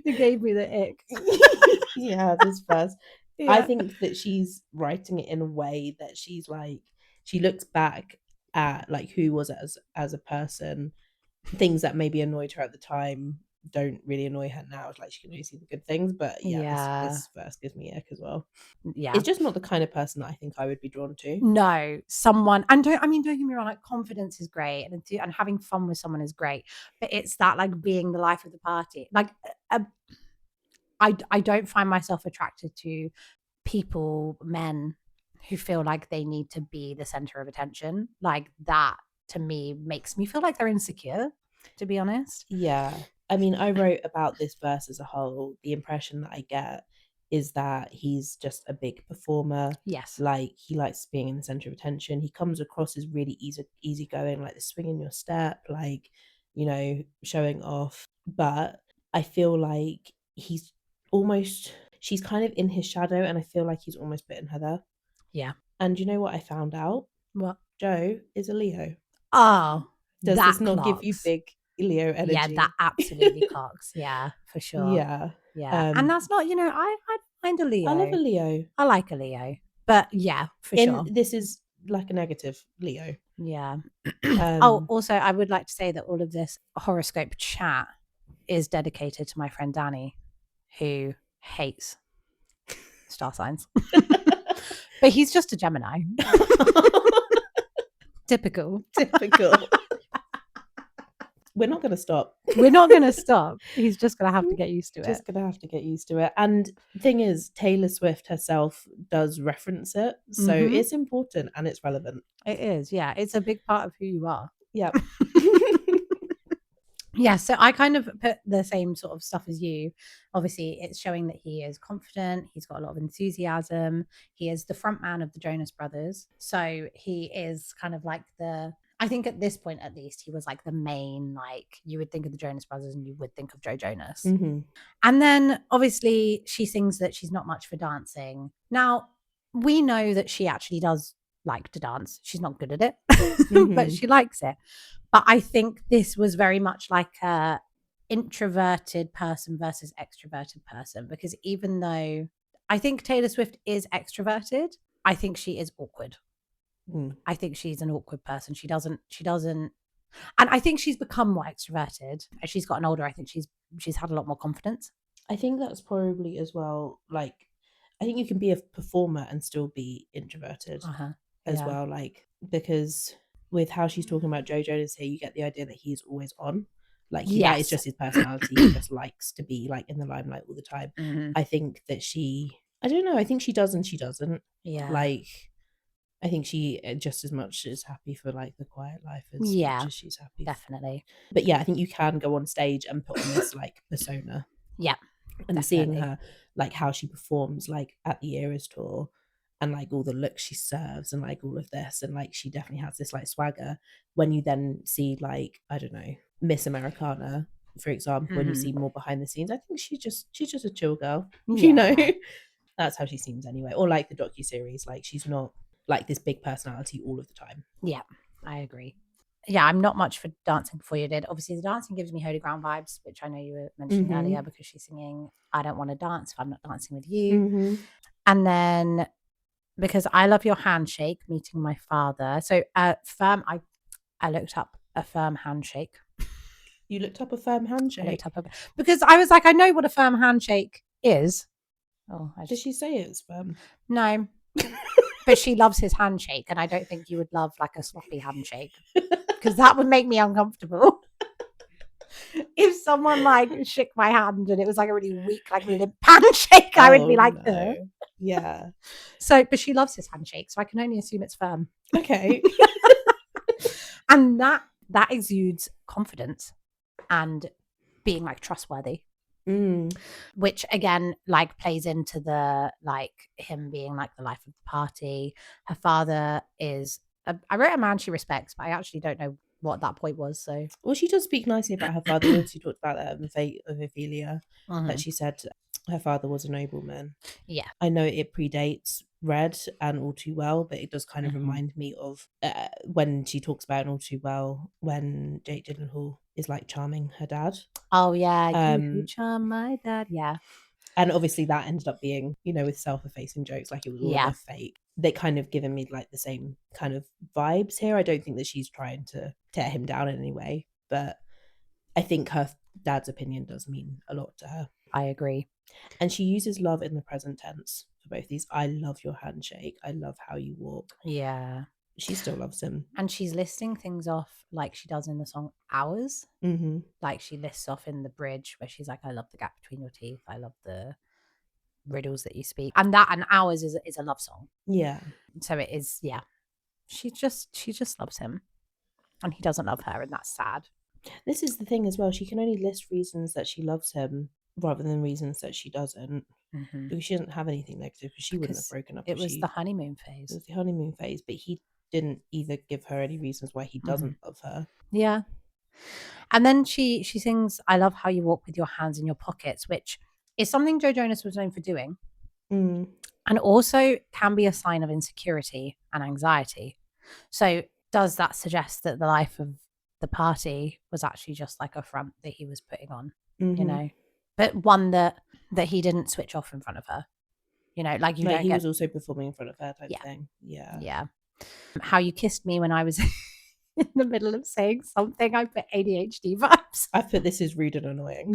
Speaker 1: You gave me the ick.
Speaker 2: Yeah, this verse. Yeah. I think that she's writing it in a way that she's like, she looks back at like who was it as a person, things that maybe annoyed her at the time don't really annoy her now. It's like she can only see the good things, but this verse gives me ick as well. Yeah, it's just not the kind of person that I think I would be drawn to.
Speaker 1: No, someone, and don't get me wrong, like, confidence is great, and having fun with someone is great, but it's that like being the life of the party. Like, I don't find myself attracted to people, men who feel like they need to be the center of attention. Like, that to me makes me feel like they're insecure, to be honest.
Speaker 2: Yeah. I mean, I wrote about this verse as a whole. The impression that I get is that he's just a big performer.
Speaker 1: Yes.
Speaker 2: Like, he likes being in the center of attention. He comes across as really easygoing, like the swing in your step, like, you know, showing off. But I feel like she's kind of in his shadow, and I feel like he's almost bitten her there.
Speaker 1: Yeah.
Speaker 2: And you know what I found out?
Speaker 1: What?
Speaker 2: Joe is a Leo.
Speaker 1: Oh,
Speaker 2: does this not give you big Leo energy?
Speaker 1: Yeah, that absolutely clocks. Yeah, for sure.
Speaker 2: Yeah.
Speaker 1: And that's not, I find a Leo.
Speaker 2: I love a Leo.
Speaker 1: I like a Leo. But yeah, for sure.
Speaker 2: This is like a negative Leo.
Speaker 1: Yeah. Also, I would like to say that all of this horoscope chat is dedicated to my friend Danny, who hates star signs. But he's just a Gemini. Typical.
Speaker 2: We're not going to stop.
Speaker 1: We're not going to stop. He's just going to have to get used to it.
Speaker 2: Just going to have to get used to it. And thing is, Taylor Swift herself does reference it. So it's important and it's relevant.
Speaker 1: It is. Yeah. It's a big part of who you are.
Speaker 2: Yeah.
Speaker 1: Yeah. So I kind of put the same sort of stuff as you. Obviously, it's showing that he is confident. He's got a lot of enthusiasm. He is the front man of the Jonas Brothers. So he is kind of like I think at this point, at least, he was like the main, like, you would think of the Jonas Brothers and you would think of Joe Jonas.
Speaker 2: Mm-hmm.
Speaker 1: And then obviously she sings that she's not much for dancing. Now, we know that she actually does like to dance. She's not good at it, but she likes it. But I think this was very much like a introverted person versus extroverted person, because even though I think Taylor Swift is extroverted, I think she is awkward. I think she's an awkward person. She doesn't, and I think she's become more extroverted as she's gotten older. I think she's had a lot more confidence.
Speaker 2: I think that's probably as well. Like, I think you can be a performer and still be introverted as well. Like, because with how she's talking about Joe Jonas here, you get the idea that he's always on. Like that is
Speaker 1: Yes.
Speaker 2: just his personality. He just likes to be like in the limelight all the time. I think that I don't know. I think she does and she doesn't.
Speaker 1: Yeah.
Speaker 2: Like, I think she just as much is happy for like the quiet life as much as she's happy.
Speaker 1: Definitely.
Speaker 2: But yeah, I think you can go on stage and put on this like persona.
Speaker 1: Yeah.
Speaker 2: And seeing her, like how she performs like at the Eras tour and like all the looks she serves and like all of this, and like she definitely has this like swagger. When you then see like, I don't know, Miss Americana, for example, when you see more behind the scenes, I think she's just a chill girl. You know, that's how she seems anyway. Or like the docuseries, like she's not like this big personality all of the time.
Speaker 1: Yeah, I agree. Yeah, I'm not much for Dancing Before You Did. Obviously, the dancing gives me Holy Ground vibes, which I know you were mentioning earlier, because she's singing I Don't Want to Dance If I'm Not Dancing With You. And then because I Love Your Handshake, Meeting My Father. So firm, I looked up a firm handshake.
Speaker 2: You looked up a firm handshake?
Speaker 1: I looked up because I was like, I know what a firm handshake is. Oh,
Speaker 2: Did she say it was firm?
Speaker 1: No. But she loves his handshake, and I don't think you would love like a sloppy handshake, because that would make me uncomfortable. If someone like shook my hand and it was like a really weak, like limp handshake, I would be like,
Speaker 2: no. Yeah.
Speaker 1: So, but she loves his handshake, so I can only assume it's firm.
Speaker 2: Okay.
Speaker 1: And that exudes confidence and being like trustworthy. Which again like plays into the like him being like the life of the party. Her father is I wrote a man she respects, but I actually don't know what that point was. So
Speaker 2: well, she does speak nicely about her father. We also talked about that in the fate of Ophelia, that she said her father was a nobleman.
Speaker 1: Yeah,
Speaker 2: I know it predates Red and All Too Well, but it does kind of remind me of when she talks about All Too Well, when Jake Gyllenhaal is like charming her dad.
Speaker 1: Oh yeah, you charm my dad. Yeah.
Speaker 2: And obviously that ended up being, you know, with self-effacing jokes, like it was all a fake. They kind of given me like the same kind of vibes here. I don't think that she's trying to tear him down in any way, but I think her dad's opinion does mean a lot to her.
Speaker 1: I agree.
Speaker 2: And she uses love in the present tense for both these. I love your handshake. I love how you walk.
Speaker 1: Yeah.
Speaker 2: She still loves him.
Speaker 1: And she's listing things off like she does in the song Hours. Like she lists off in the bridge where she's like, I love the gap between your teeth. I love the riddles that you speak. And that and Hours is a love song.
Speaker 2: Yeah.
Speaker 1: So it is, yeah. She just loves him. And he doesn't love her, and that's sad.
Speaker 2: This is the thing as well. She can only list reasons that she loves him rather than reasons that she doesn't. Because she doesn't have anything negative, because she wouldn't have broken up.
Speaker 1: It was the honeymoon phase.
Speaker 2: It was the honeymoon phase, but he didn't either give her any reasons why he doesn't love her.
Speaker 1: Yeah. And then she sings, I love how you walk with your hands in your pockets, which is something Joe Jonas was known for doing. And also can be a sign of insecurity and anxiety. So does that suggest that the life of the party was actually just like a front that he was putting on, you know? But one that he didn't switch off in front of her. You know, like
Speaker 2: he was also performing in front of her type thing. Yeah.
Speaker 1: Yeah. How you kissed me when I was in the middle of saying something, I put ADHD vibes.
Speaker 2: I put this is rude and annoying.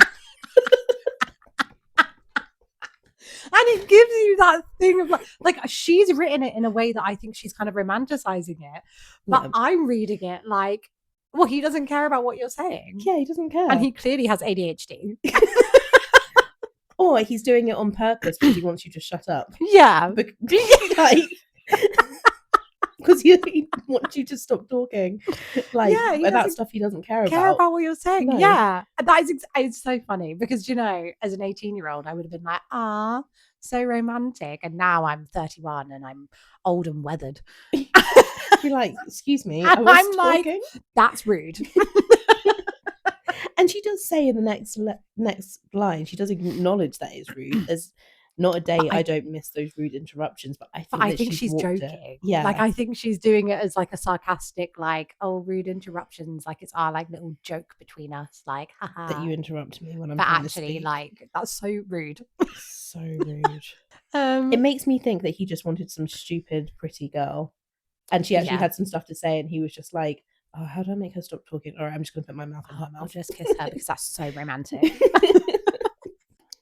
Speaker 1: And it gives you that thing of like she's written it in a way that I think she's kind of romanticizing it. But I'm reading it like, well, he doesn't care about what you're saying.
Speaker 2: Yeah, he doesn't care.
Speaker 1: And he clearly has ADHD.
Speaker 2: Or he's doing it on purpose because he wants you to shut up.
Speaker 1: Yeah.
Speaker 2: Because he wants you to stop talking about stuff he doesn't care about
Speaker 1: what you're saying. No. Yeah. That is it's so funny because, you know, as an 18-year-old, I would have been like, ah, so romantic. And now I'm 31 and I'm old and weathered.
Speaker 2: You're like, excuse me.
Speaker 1: I'm talking. Like, that's rude.
Speaker 2: And she does say in the next line, she does acknowledge that it's rude. There's not a day I don't miss those rude interruptions, but I think she's joking.
Speaker 1: It. Yeah, like I think she's doing it as like a sarcastic, like, oh, rude interruptions, like it's our like little joke between us, like, haha.
Speaker 2: That you interrupt me when I'm.
Speaker 1: But actually, like, that's so rude.
Speaker 2: So rude. It makes me think that he just wanted some stupid, pretty girl, and she actually had some stuff to say, and he was just like, oh, how do I make her stop talking? All right, I'm just going to put my mouth in her mouth.
Speaker 1: I'll just kiss her because that's so romantic.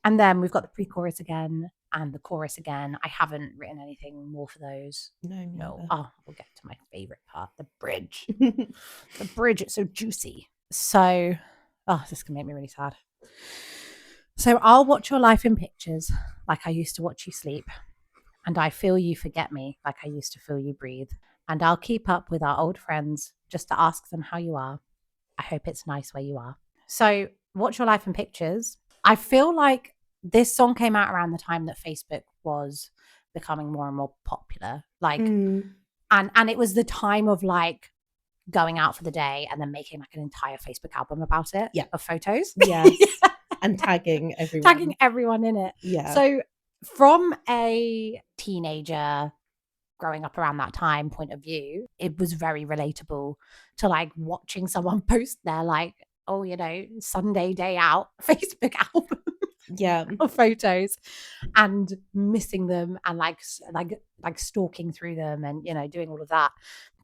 Speaker 1: And then we've got the pre-chorus again. and the chorus again. I haven't written anything more for those.
Speaker 2: No.
Speaker 1: Oh, we'll get to my favorite part, the bridge. The bridge, it's so juicy. So, oh, this can make me really sad. So I'll watch your life in pictures like I used to watch you sleep. And I feel you forget me like I used to feel you breathe. And I'll keep up with our old friends just to ask them how you are. I hope it's nice where you are. So watch your life in pictures. I feel like this song came out around the time that Facebook was becoming more and more popular. Like, and it was the time of like going out for the day and then making like an entire Facebook album about it of photos.
Speaker 2: Yes. And tagging
Speaker 1: everyone in it.
Speaker 2: Yeah.
Speaker 1: So from a teenager growing up around that time point of view, it was very relatable to like watching someone post their like, oh, you know, Sunday day out Facebook album of photos and missing them and like stalking through them and, you know, doing all of that.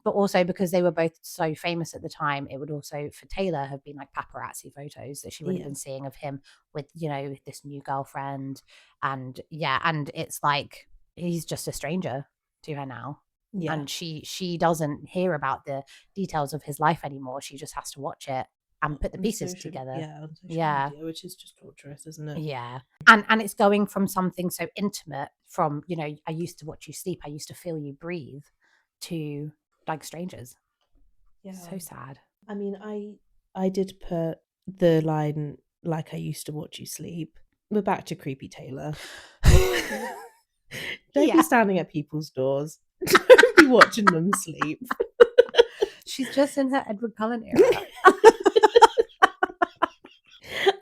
Speaker 1: But also because they were both so famous at the time, it would also for Taylor have been like paparazzi photos that she would have been seeing of him with, you know, this new girlfriend. And and it's like he's just a stranger to her now. And she doesn't hear about the details of his life anymore. She just has to watch it and put the pieces together.
Speaker 2: On social media, which is just torturous, isn't it?
Speaker 1: Yeah. And it's going from something so intimate from, you know, I used to watch you sleep, I used to feel you breathe, to like strangers. Yeah. So sad.
Speaker 2: I mean, I did put the line like I used to watch you sleep. We're back to creepy Taylor. Don't be standing at people's doors. Don't be watching them sleep.
Speaker 1: She's just in her Edward Cullen era.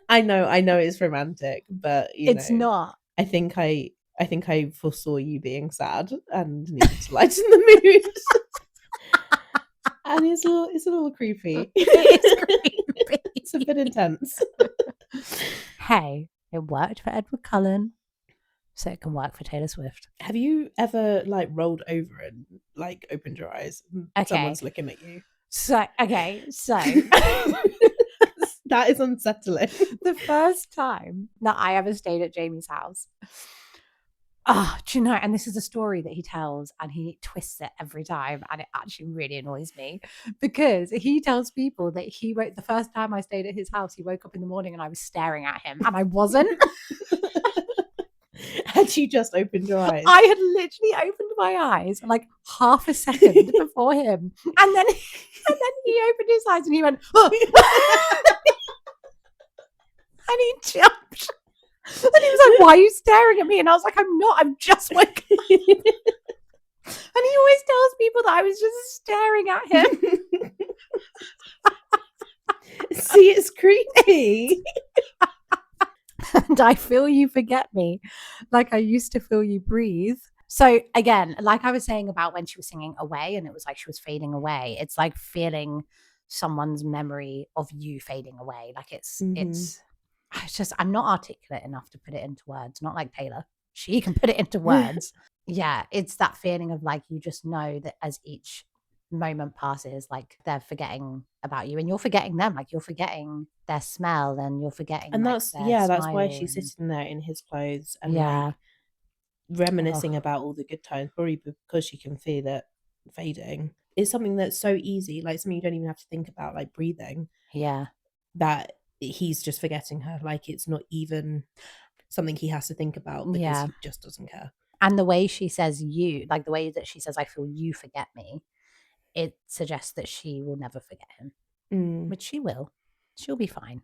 Speaker 2: I know it's romantic, but
Speaker 1: it's not.
Speaker 2: I think I foresaw you being sad and needed to lighten the mood. And it's a little creepy.
Speaker 1: It is creepy.
Speaker 2: It's a bit intense.
Speaker 1: Hey, it worked for Edward Cullen, so it can work for Taylor Swift.
Speaker 2: Have you ever like rolled over and like opened your eyes and someone's looking at you?
Speaker 1: So
Speaker 2: that is unsettling.
Speaker 1: The first time that I ever stayed at Jamie's house, oh, do you know? And this is a story that he tells and he twists it every time. And it actually really annoys me because he tells people that the first time I stayed at his house, he woke up in the morning and I was staring at him and I wasn't.
Speaker 2: Had you just opened your eyes?
Speaker 1: I had literally opened my eyes like half a second before him. And then he opened his eyes and he went, oh. And he jumped. And he was like, why are you staring at me? And I was like, I'm not, I'm just woken up. And he always tells people that I was just staring at him.
Speaker 2: See, it's creepy.
Speaker 1: And I feel you forget me like I used to feel you breathe. So again, like I was saying about when she was singing Away and it was like she was fading away, it's like feeling someone's memory of you fading away. Like it's just, I'm not articulate enough to put it into words, not like Taylor. She can put it into words. Yeah, it's that feeling of like, you just know that as each moment passes, like they're forgetting about you and you're forgetting them. Like you're forgetting their smell and you're forgetting.
Speaker 2: And
Speaker 1: like,
Speaker 2: that's why she's sitting there in his clothes and like reminiscing about all the good times, probably because she can feel it fading. It's something that's so easy, like something you don't even have to think about, like breathing.
Speaker 1: Yeah.
Speaker 2: That he's just forgetting her. Like it's not even something he has to think about because he just doesn't care.
Speaker 1: And the way she says you, like the way that she says, I feel you forget me, it suggests that she will never forget him, which she will. She'll be fine.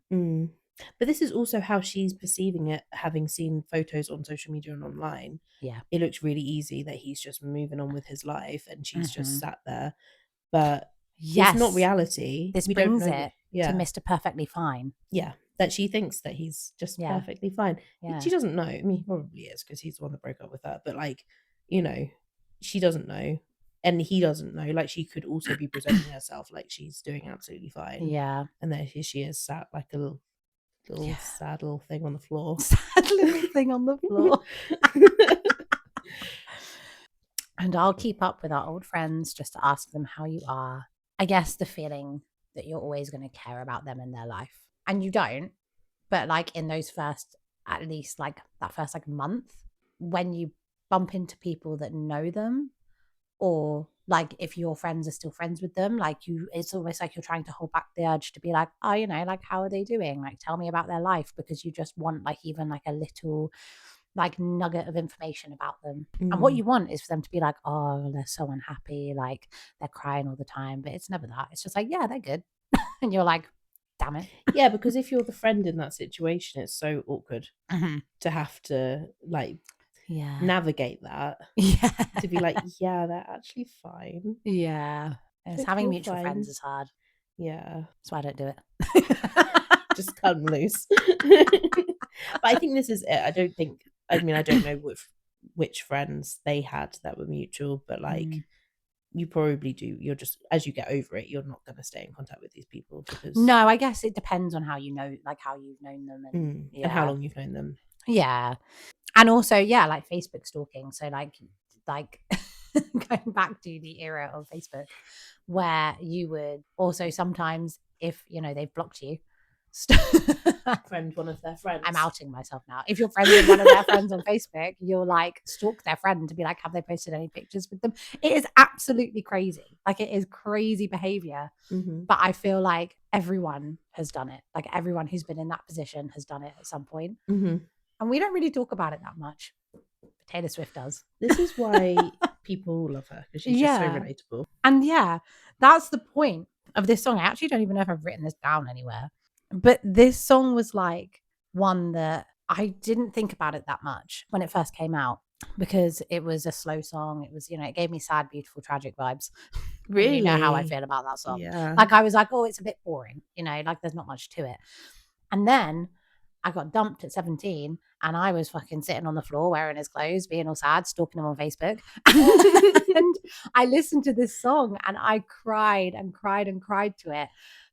Speaker 2: But this is also how she's perceiving it, having seen photos on social media and online.
Speaker 1: Yeah.
Speaker 2: It looks really easy that he's just moving on with his life and she's just sat there. But it's not reality.
Speaker 1: This brings it to Mr. Perfectly Fine.
Speaker 2: Yeah. That she thinks that he's just perfectly fine. Yeah. She doesn't know. I mean, he probably is because he's the one that broke up with her. But like, you know, she doesn't know. And he doesn't know. Like she could also be presenting herself like she's doing absolutely fine.
Speaker 1: Yeah.
Speaker 2: And there she is sat like a little sad little thing on the floor.
Speaker 1: Sad little thing on the floor. And I'll keep up with our old friends just to ask them how you are. I guess the feeling that you're always going to care about them in their life. And you don't. But like in those first, at least like that first like month, when you bump into people that know them, or like if your friends are still friends with them, like it's almost like you're trying to hold back the urge to be like, oh, you know, like how are they doing, like tell me about their life, because you just want like even like a little like nugget of information about them. And what you want is for them to be like, oh, they're so unhappy, like they're crying all the time. But it's never that. It's just like, yeah, they're good. And you're like, damn it.
Speaker 2: Yeah, because if you're the friend in that situation, it's so awkward to have to like navigate that.
Speaker 1: Yeah.
Speaker 2: To be like, yeah, they're actually fine.
Speaker 1: Yeah. It's having mutual friends is hard.
Speaker 2: Yeah.
Speaker 1: That's why I don't do it.
Speaker 2: Just cut them loose. But I think this is it. I don't know which friends they had that were mutual, but like you probably do. You're just, as you get over it, you're not going to stay in contact with these people because
Speaker 1: no, I guess it depends on how you know, like how you've known them
Speaker 2: and how long you've known them.
Speaker 1: Yeah. And also, yeah, like Facebook stalking. So like going back to the era of Facebook where you would also sometimes, if you know they've blocked you,
Speaker 2: friend one of their friends.
Speaker 1: I'm outing myself now. If you're friends with one of their friends on Facebook, you'll like stalk their friend to be like, have they posted any pictures with them? It is absolutely crazy. Like it is crazy behavior. But I feel like everyone has done it. Like everyone who's been in that position has done it at some point. And we don't really talk about it that much. But Taylor Swift does.
Speaker 2: This is why people love her, because she's just so relatable.
Speaker 1: And yeah, that's the point of this song. I actually don't even know if I've written this down anywhere. But this song was like one that I didn't think about it that much when it first came out, because it was a slow song. It was, you know, it gave me sad, beautiful, tragic vibes.
Speaker 2: Really?
Speaker 1: You know how I feel about that song.
Speaker 2: Yeah.
Speaker 1: Like I was like, oh, it's a bit boring, you know, like there's not much to it. And then I got dumped at 17 and I was fucking sitting on the floor wearing his clothes, being all sad, stalking him on Facebook. And I listened to this song and I cried and cried and cried to it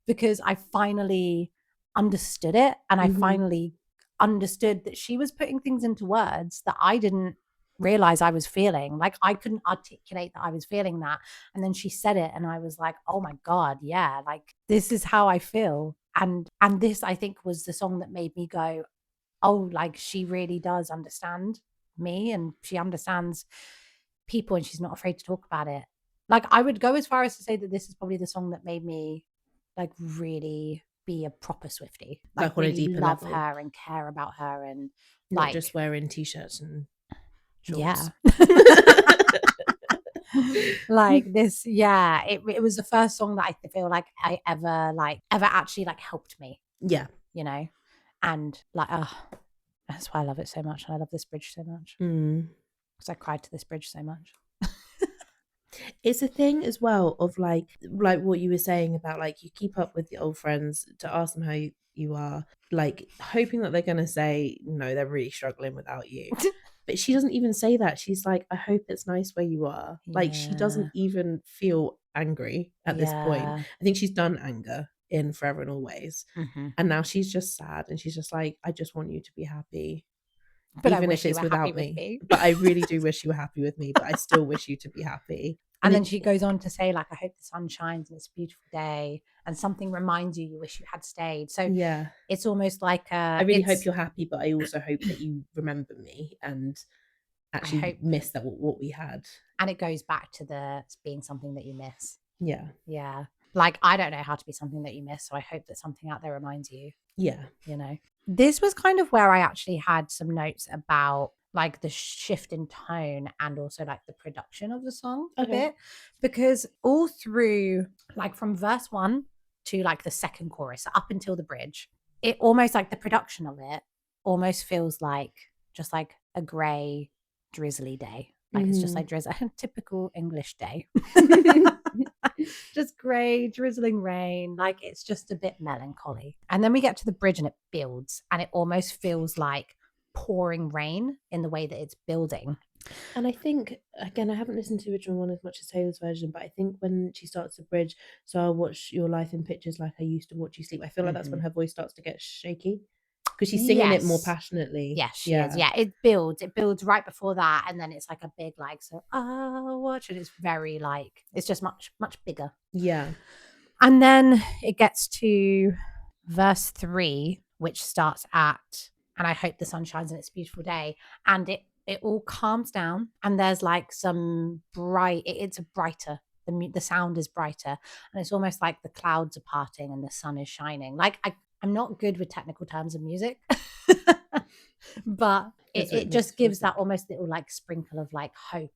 Speaker 1: because I finally understood it. And I finally understood that she was putting things into words that I didn't realize I was feeling. Like I couldn't articulate that I was feeling that. And then she said it and I was like, oh my God, yeah, like this is how I feel. And this, I think, was the song that made me go, oh, like she really does understand me and she understands people and she's not afraid to talk about it. Like I would go as far as to say that this is probably the song that made me like really be a proper Swiftie. Like
Speaker 2: on a
Speaker 1: really
Speaker 2: deeper
Speaker 1: love
Speaker 2: level.
Speaker 1: her and care about her and
Speaker 2: not
Speaker 1: like
Speaker 2: just wearing t-shirts and shorts.
Speaker 1: Yeah. Like this, yeah. It was the first song that I feel like I ever actually like helped me.
Speaker 2: Yeah.
Speaker 1: You know? And like, that's why I love it so much. And I love this bridge so much. Because I cried to this bridge so much.
Speaker 2: It's a thing as well of like what you were saying about like you keep up with your old friends to ask them how you are, like hoping that they're going to say, no, they're really struggling without you. But she doesn't even say that. She's like, I hope it's nice where you are. Yeah. Like she doesn't even feel angry at this point. I think she's done anger in Forever and Always. And now she's just sad and she's just like, I just want you to be happy.
Speaker 1: But
Speaker 2: even if it's without me. But I really do wish you were happy with me, but I still wish you to be happy.
Speaker 1: And then she goes on to say, like, I hope the sun shines and it's a beautiful day and something reminds you wish you had stayed. So yeah, it's almost like
Speaker 2: I really hope you're happy, but I also hope that you remember me and actually miss that what we had.
Speaker 1: And it goes back to the being something that you miss.
Speaker 2: Yeah.
Speaker 1: Yeah. Like, I don't know how to be something that you miss. So I hope that something out there reminds you.
Speaker 2: Yeah.
Speaker 1: You know, this was kind of where I actually had some notes about like the shift in tone and also like the production of the song a bit, because all through like from verse 1 to like the second chorus up until the bridge, it almost like the production of it almost feels like just like a grey drizzly day. Like it's just like drizzle, typical English day. Just grey drizzling rain, like it's just a bit melancholy. And then we get to the bridge and it builds and it almost feels like pouring rain in the way that it's building.
Speaker 2: And I think, again, I haven't listened to the original one as much as Taylor's version, but I think when she starts the bridge, so I'll watch your life in pictures like I used to watch you sleep, I feel like that's when her voice starts to get shaky because she's singing it more passionately.
Speaker 1: Yes, she is. Yeah, it builds right before that, and then it's like a big like, so I'll watch it. It's very like, it's just much bigger.
Speaker 2: Yeah.
Speaker 1: And then it gets to verse 3, which starts at, and I hope the sun shines and it's a beautiful day. And it all calms down, and there's like some bright. It's a brighter. The sound is brighter, and it's almost like the clouds are parting and the sun is shining. Like I'm not good with technical terms of music, but it just gives that almost little like sprinkle of like hope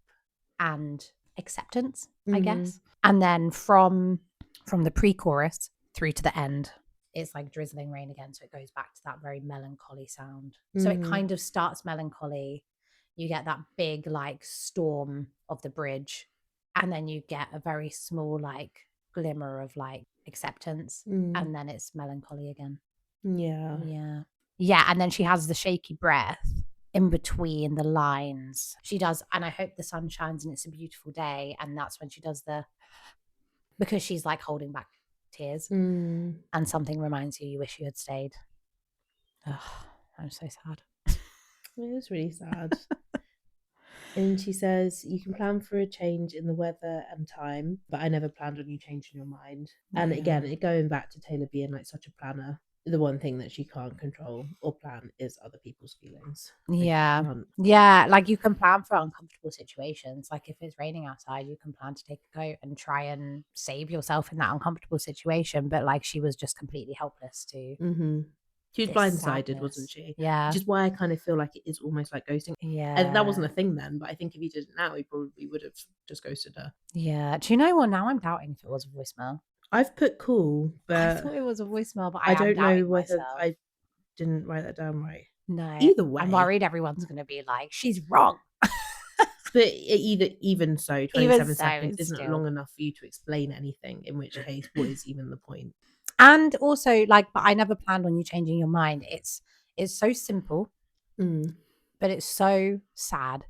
Speaker 1: and acceptance, I guess. And then from the pre-chorus through to the end, it's like drizzling rain again, so it goes back to that very melancholy sound. So it kind of starts melancholy, you get that big like storm of the bridge, and then you get a very small like glimmer of like acceptance, and then it's melancholy again. Yeah. And then she has the shaky breath in between the lines. She does, and I hope the sun shines and it's a beautiful day. And that's when she does because she's like holding back tears, and something reminds you wish you had stayed. Ugh, I'm so sad.
Speaker 2: It is really sad. And she says, you can plan for a change in the weather and time, but I never planned on you changing your mind. And again, going back to Taylor being like such a planner, the one thing that she can't control or plan is other people's feelings.
Speaker 1: Yeah, like you can plan for uncomfortable situations. Like if it's raining outside, you can plan to take a coat and try and save yourself in that uncomfortable situation. But like she was just completely helpless to
Speaker 2: she was blindsided, wasn't she?
Speaker 1: Yeah.
Speaker 2: Which is why I kind of feel like it is almost like ghosting.
Speaker 1: Yeah.
Speaker 2: And that wasn't a thing then, but I think if he did it now, he probably would have just ghosted her.
Speaker 1: Yeah. Do you know what? Now I'm doubting if it was a voicemail.
Speaker 2: I've put cool, but
Speaker 1: I thought it was a voicemail, but
Speaker 2: I don't know whether
Speaker 1: myself.
Speaker 2: I didn't write that down right.
Speaker 1: No.
Speaker 2: Either way,
Speaker 1: I'm worried everyone's going to be like, she's wrong.
Speaker 2: But even so, 27 seconds isn't long enough for you to explain anything, in which case, what is even the point?
Speaker 1: And also, like, but I never planned on you changing your mind. It's so simple, but it's so sad.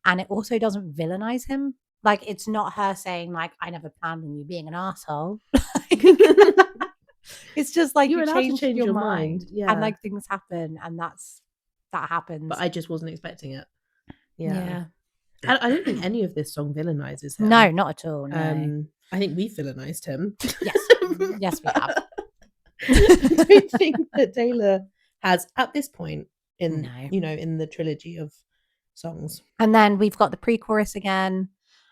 Speaker 1: And it also doesn't villainize him. Like, it's not her saying, like, I never planned on you being an asshole. It's just like
Speaker 2: you're allowed
Speaker 1: to change your mind.
Speaker 2: Yeah.
Speaker 1: And like things happen, and that happens.
Speaker 2: But I just wasn't expecting it. Yeah. I don't think any of this song villainizes him.
Speaker 1: No, not at all. No.
Speaker 2: I think we villainized him.
Speaker 1: Yes. Yes, we have.
Speaker 2: I don't think that Taylor has at this point in the trilogy of songs.
Speaker 1: And then we've got the pre-chorus again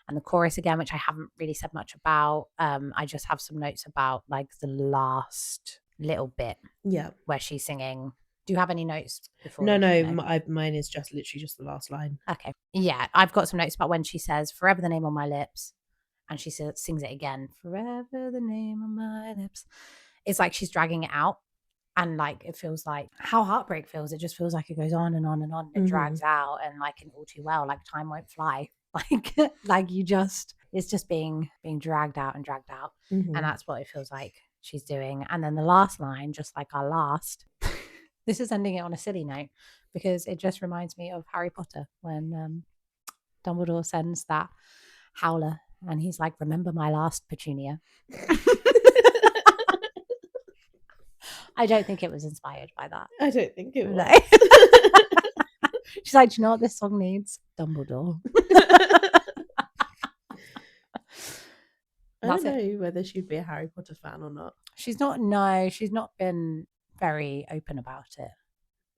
Speaker 1: and the chorus again, which I haven't really said much about. I just have some notes about like the last little bit.
Speaker 2: Yeah.
Speaker 1: Where she's singing. Do you have any notes before?
Speaker 2: No. Mine is just literally just the last line.
Speaker 1: Okay. Yeah. I've got some notes about when she says, forever the name on my lips. And she sings it again. Forever the name on my lips. It's like she's dragging it out. And like it feels like how heartbreak feels. It just feels like it goes on and on and on. And it drags out, and like in All Too Well, like time won't fly. Like you just, it's just being dragged out and dragged out. And that's what it feels like she's doing. And then the last line, just like our last, this is ending it on a silly note because it just reminds me of Harry Potter when Dumbledore sends that howler and he's like, remember my last Petunia. I don't think it was inspired by that.
Speaker 2: I don't think it was.
Speaker 1: No. She's like, do you know what this song needs? Dumbledore.
Speaker 2: I don't know whether she'd be a Harry Potter fan or not.
Speaker 1: She's not been very open about it.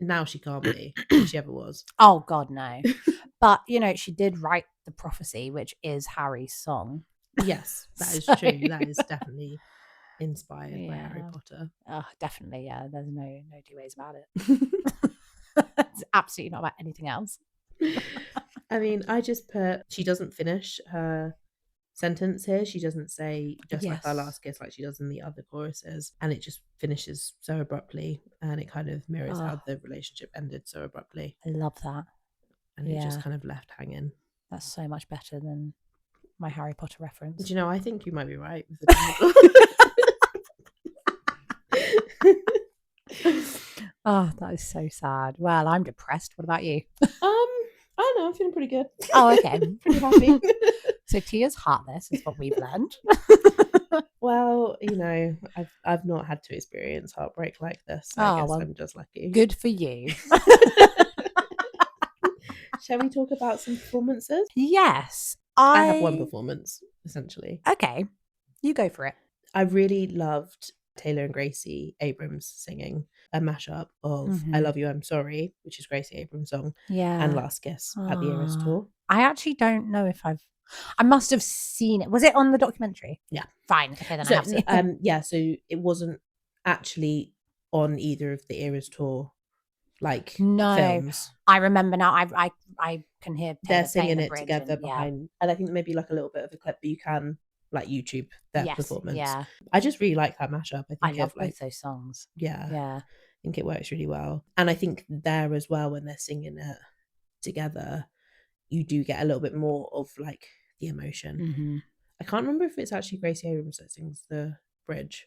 Speaker 2: Now she can't be, if she ever was.
Speaker 1: Oh, God, no. But, she did write the prophecy, which is Harry's song.
Speaker 2: Yes, that is true. That is definitely inspired by Harry Potter.
Speaker 1: Oh, definitely, yeah. There's no two ways about it. It's absolutely not about anything else.
Speaker 2: I mean, I just put, she doesn't finish her sentence here. She doesn't say just like our last kiss like she does in the other choruses, and it just finishes so abruptly, and it kind of mirrors how the relationship ended so abruptly.
Speaker 1: I love that.
Speaker 2: And it just kind of left hanging.
Speaker 1: That's so much better than my Harry Potter reference.
Speaker 2: Do you know, I think you might be right with the
Speaker 1: Oh, that is so sad. Well, I'm depressed. What about you?
Speaker 2: I don't know, I'm feeling pretty good.
Speaker 1: Oh, okay. Pretty happy. So Tia's heartless is what we've learned.
Speaker 2: Well, I've not had to experience heartbreak like this. So I guess I'm just lucky.
Speaker 1: Good for you.
Speaker 2: Shall we talk about some performances?
Speaker 1: Yes.
Speaker 2: I have one performance, essentially.
Speaker 1: Okay. You go for it.
Speaker 2: I really loved Taylor and Gracie Abrams singing a mashup of I Love You, I'm Sorry, which is Gracie Abrams' song, and Last Kiss at the Eras tour.
Speaker 1: I actually don't know if I must have seen it. Was it on the documentary?
Speaker 2: Yeah.
Speaker 1: Fine. Okay, then I have seen it.
Speaker 2: Yeah, so it wasn't actually on either of the Eras tour films.
Speaker 1: I remember now. I can hear
Speaker 2: they're singing
Speaker 1: the
Speaker 2: it together behind, and I think maybe like a little bit of a clip, but you can like YouTube their performance.
Speaker 1: Yeah.
Speaker 2: I just really like that mashup.
Speaker 1: I love both those songs.
Speaker 2: Yeah.
Speaker 1: I
Speaker 2: think it works really well. And I think there as well, when they're singing it together, you do get a little bit more of like the emotion. I can't remember if it's actually Gracie Abrams that sings the bridge,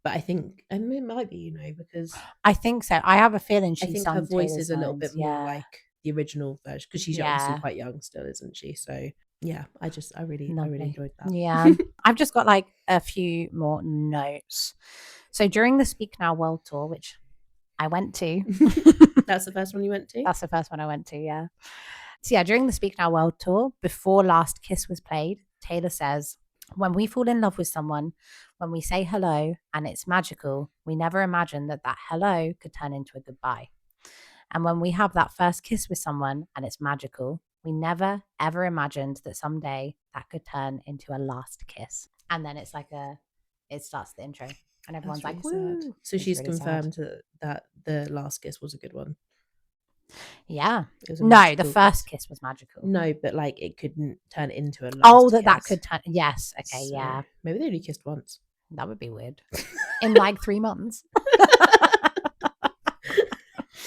Speaker 2: but I think it might be, because
Speaker 1: I think so. I have a feeling
Speaker 2: I think her voice is a little bit more like the original version, because she's obviously quite young still, isn't she? So yeah, I really enjoyed that.
Speaker 1: Yeah. I've just got like a few more notes. So during the Speak Now World Tour, which I went to.
Speaker 2: That's the first one you went to?
Speaker 1: That's the first one I went to, yeah. So yeah, during the Speak Now World Tour, before Last Kiss was played, Taylor says, when we fall in love with someone, when we say hello and it's magical, we never imagine that hello could turn into a goodbye. And when we have that first kiss with someone and it's magical, we never, ever imagined that someday that could turn into a last kiss. And then it's like it starts the intro and everyone's really like, woo.
Speaker 2: So she's really confirmed that the last kiss was a good one.
Speaker 1: Yeah. No, the first kiss was magical.
Speaker 2: No, but like it couldn't turn into a last kiss.
Speaker 1: That could turn. Yes. Okay. So yeah.
Speaker 2: Maybe they only kissed once.
Speaker 1: That would be weird. In like 3 months.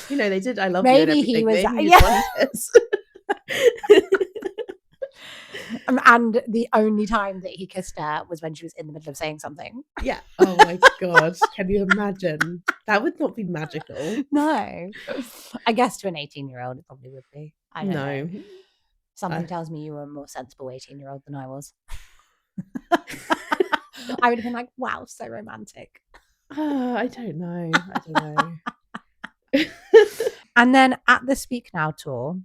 Speaker 2: They did I Love
Speaker 1: You. Maybe he was. Yeah. And the only time that he kissed her was when she was in the middle of saying something.
Speaker 2: Yeah. Oh my God. Can you imagine? That would not be magical.
Speaker 1: No. I guess to an 18-year-old it probably would be. I don't know. Something tells me you were a more sensible 18-year-old than I was. I would have been like, wow, so romantic.
Speaker 2: I don't know.
Speaker 1: And then at the Speak Now tour,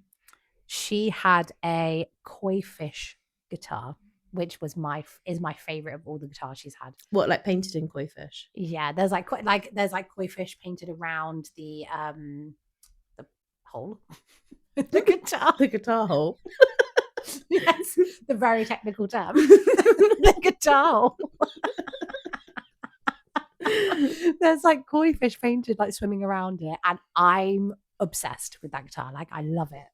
Speaker 1: she had a koi fish guitar, which was my favorite of all the guitars she's had.
Speaker 2: What, like painted in koi fish?
Speaker 1: Yeah, there's like koi fish painted around the hole, the
Speaker 2: guitar hole.
Speaker 1: Yes, the very technical term, the guitar hole. There's like koi fish painted like swimming around it, and I'm obsessed with that guitar. Like I love it.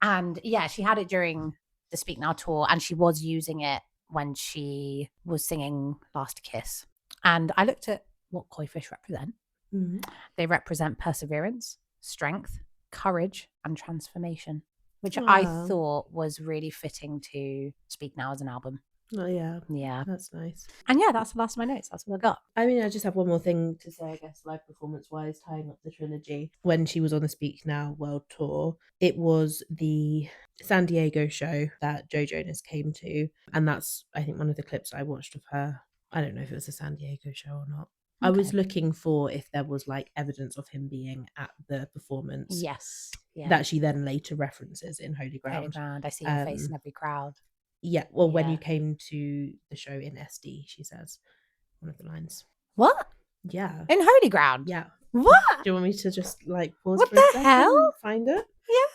Speaker 1: And yeah, she had it during the Speak Now tour, and she was using it when she was singing Last Kiss. And I looked at what koi fish represent. Mm-hmm. They represent perseverance, strength, courage, and transformation, which I thought was really fitting to Speak Now as an album.
Speaker 2: Oh, yeah.
Speaker 1: Yeah.
Speaker 2: That's nice.
Speaker 1: And yeah, that's the last of my notes. That's what I got.
Speaker 2: I mean, I just have one more thing to say, I guess, live performance-wise, tying up the trilogy. When she was on the Speak Now World Tour, it was the San Diego show that Joe Jonas came to. And that's, I think, one of the clips I watched of her. I don't know if it was a San Diego show or not. Okay. I was looking for if there was like evidence of him being at the performance.
Speaker 1: Yes. Yeah.
Speaker 2: That she then later references in Holy Ground.
Speaker 1: Holy Ground. I see your face in every crowd.
Speaker 2: Yeah, well, when you came to the show in SD, she says one of the lines.
Speaker 1: What?
Speaker 2: Yeah.
Speaker 1: In Holy Ground?
Speaker 2: Yeah.
Speaker 1: What?
Speaker 2: Do you want me to just like pause
Speaker 1: what
Speaker 2: for a
Speaker 1: the
Speaker 2: second
Speaker 1: hell?
Speaker 2: And find it?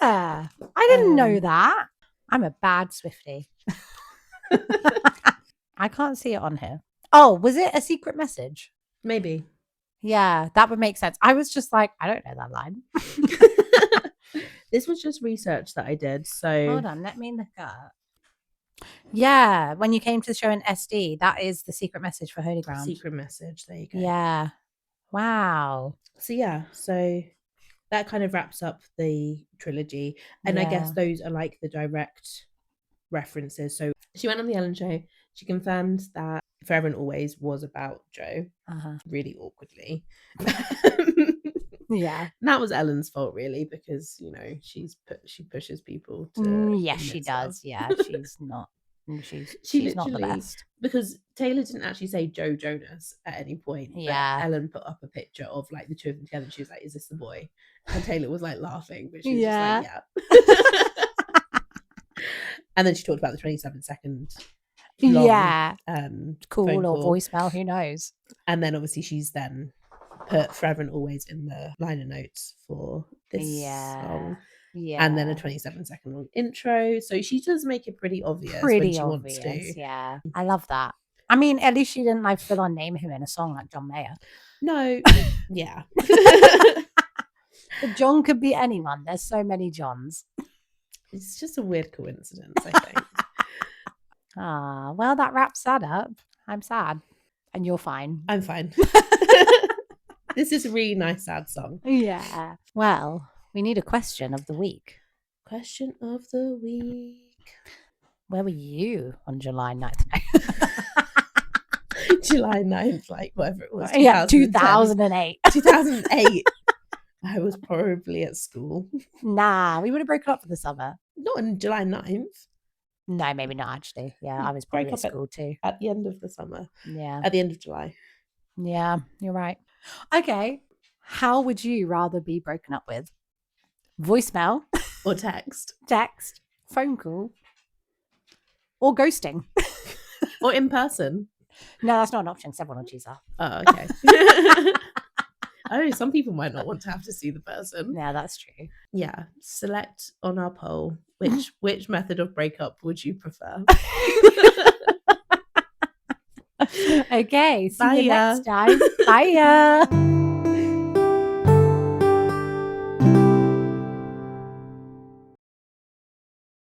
Speaker 1: Yeah. I didn't know that. I'm a bad Swiftie. I can't see it on here. Oh, was it a secret message?
Speaker 2: Maybe.
Speaker 1: Yeah, that would make sense. I was just like, I don't know that line.
Speaker 2: This was just research that I did. So
Speaker 1: hold on, let me look up. Yeah, when you came to the show in SD, that is the secret message for Holy Ground.
Speaker 2: Secret message, there you go.
Speaker 1: Yeah. Wow.
Speaker 2: So yeah, so that kind of wraps up the trilogy. And I guess those are like the direct references. So she went on the Ellen show. She confirmed that Forever and Always was about Joe. Really awkwardly.
Speaker 1: Yeah.
Speaker 2: That was Ellen's fault, really, because she pushes people to
Speaker 1: yes, she does. Yeah, she's not the best.
Speaker 2: Because Taylor didn't actually say Joe Jonas at any point.
Speaker 1: Yeah.
Speaker 2: Ellen put up a picture of like the two of them together and she was like, is this the boy? And Taylor was like laughing, but she was just like, yeah. And then she talked about the 27-second
Speaker 1: Yeah.
Speaker 2: Call
Speaker 1: or voicemail, who knows?
Speaker 2: And then obviously she's then put Forever and Always in the liner notes for this song.
Speaker 1: Yeah.
Speaker 2: And then a 27-second long intro. So she does make it pretty obvious when she wants to.
Speaker 1: Yeah. I love that. I mean, at least she didn't like full on name him in a song like John Mayer.
Speaker 2: No. Yeah.
Speaker 1: But John could be anyone. There's so many Johns.
Speaker 2: It's just a weird coincidence, I think.
Speaker 1: Well, that wraps that up. I'm sad. And you're fine.
Speaker 2: I'm fine. This is a really nice, sad song.
Speaker 1: Yeah. Well, we need a question of the week.
Speaker 2: Question of the week.
Speaker 1: Where were you on July 9th?
Speaker 2: July 9th, like whatever it was.
Speaker 1: Yeah, 2008.
Speaker 2: 2008. I was probably at school.
Speaker 1: Nah, we would have broken up for the summer.
Speaker 2: Not on July 9th.
Speaker 1: No, maybe not actually. Yeah, I was probably at school too.
Speaker 2: At the end of the summer.
Speaker 1: Yeah.
Speaker 2: At the end of July.
Speaker 1: Yeah, you're right. Okay. How would you rather be broken up with? Voicemail?
Speaker 2: Or text?
Speaker 1: Text? Phone call? Or ghosting?
Speaker 2: Or in person?
Speaker 1: No, that's not an option because everyone will choose that.
Speaker 2: Oh, okay. I know some people might not want to have to see the person.
Speaker 1: Yeah, that's true.
Speaker 2: Yeah. Select on our poll which method of breakup would you prefer?
Speaker 1: Okay. See
Speaker 2: Bye
Speaker 1: you next time. Bye.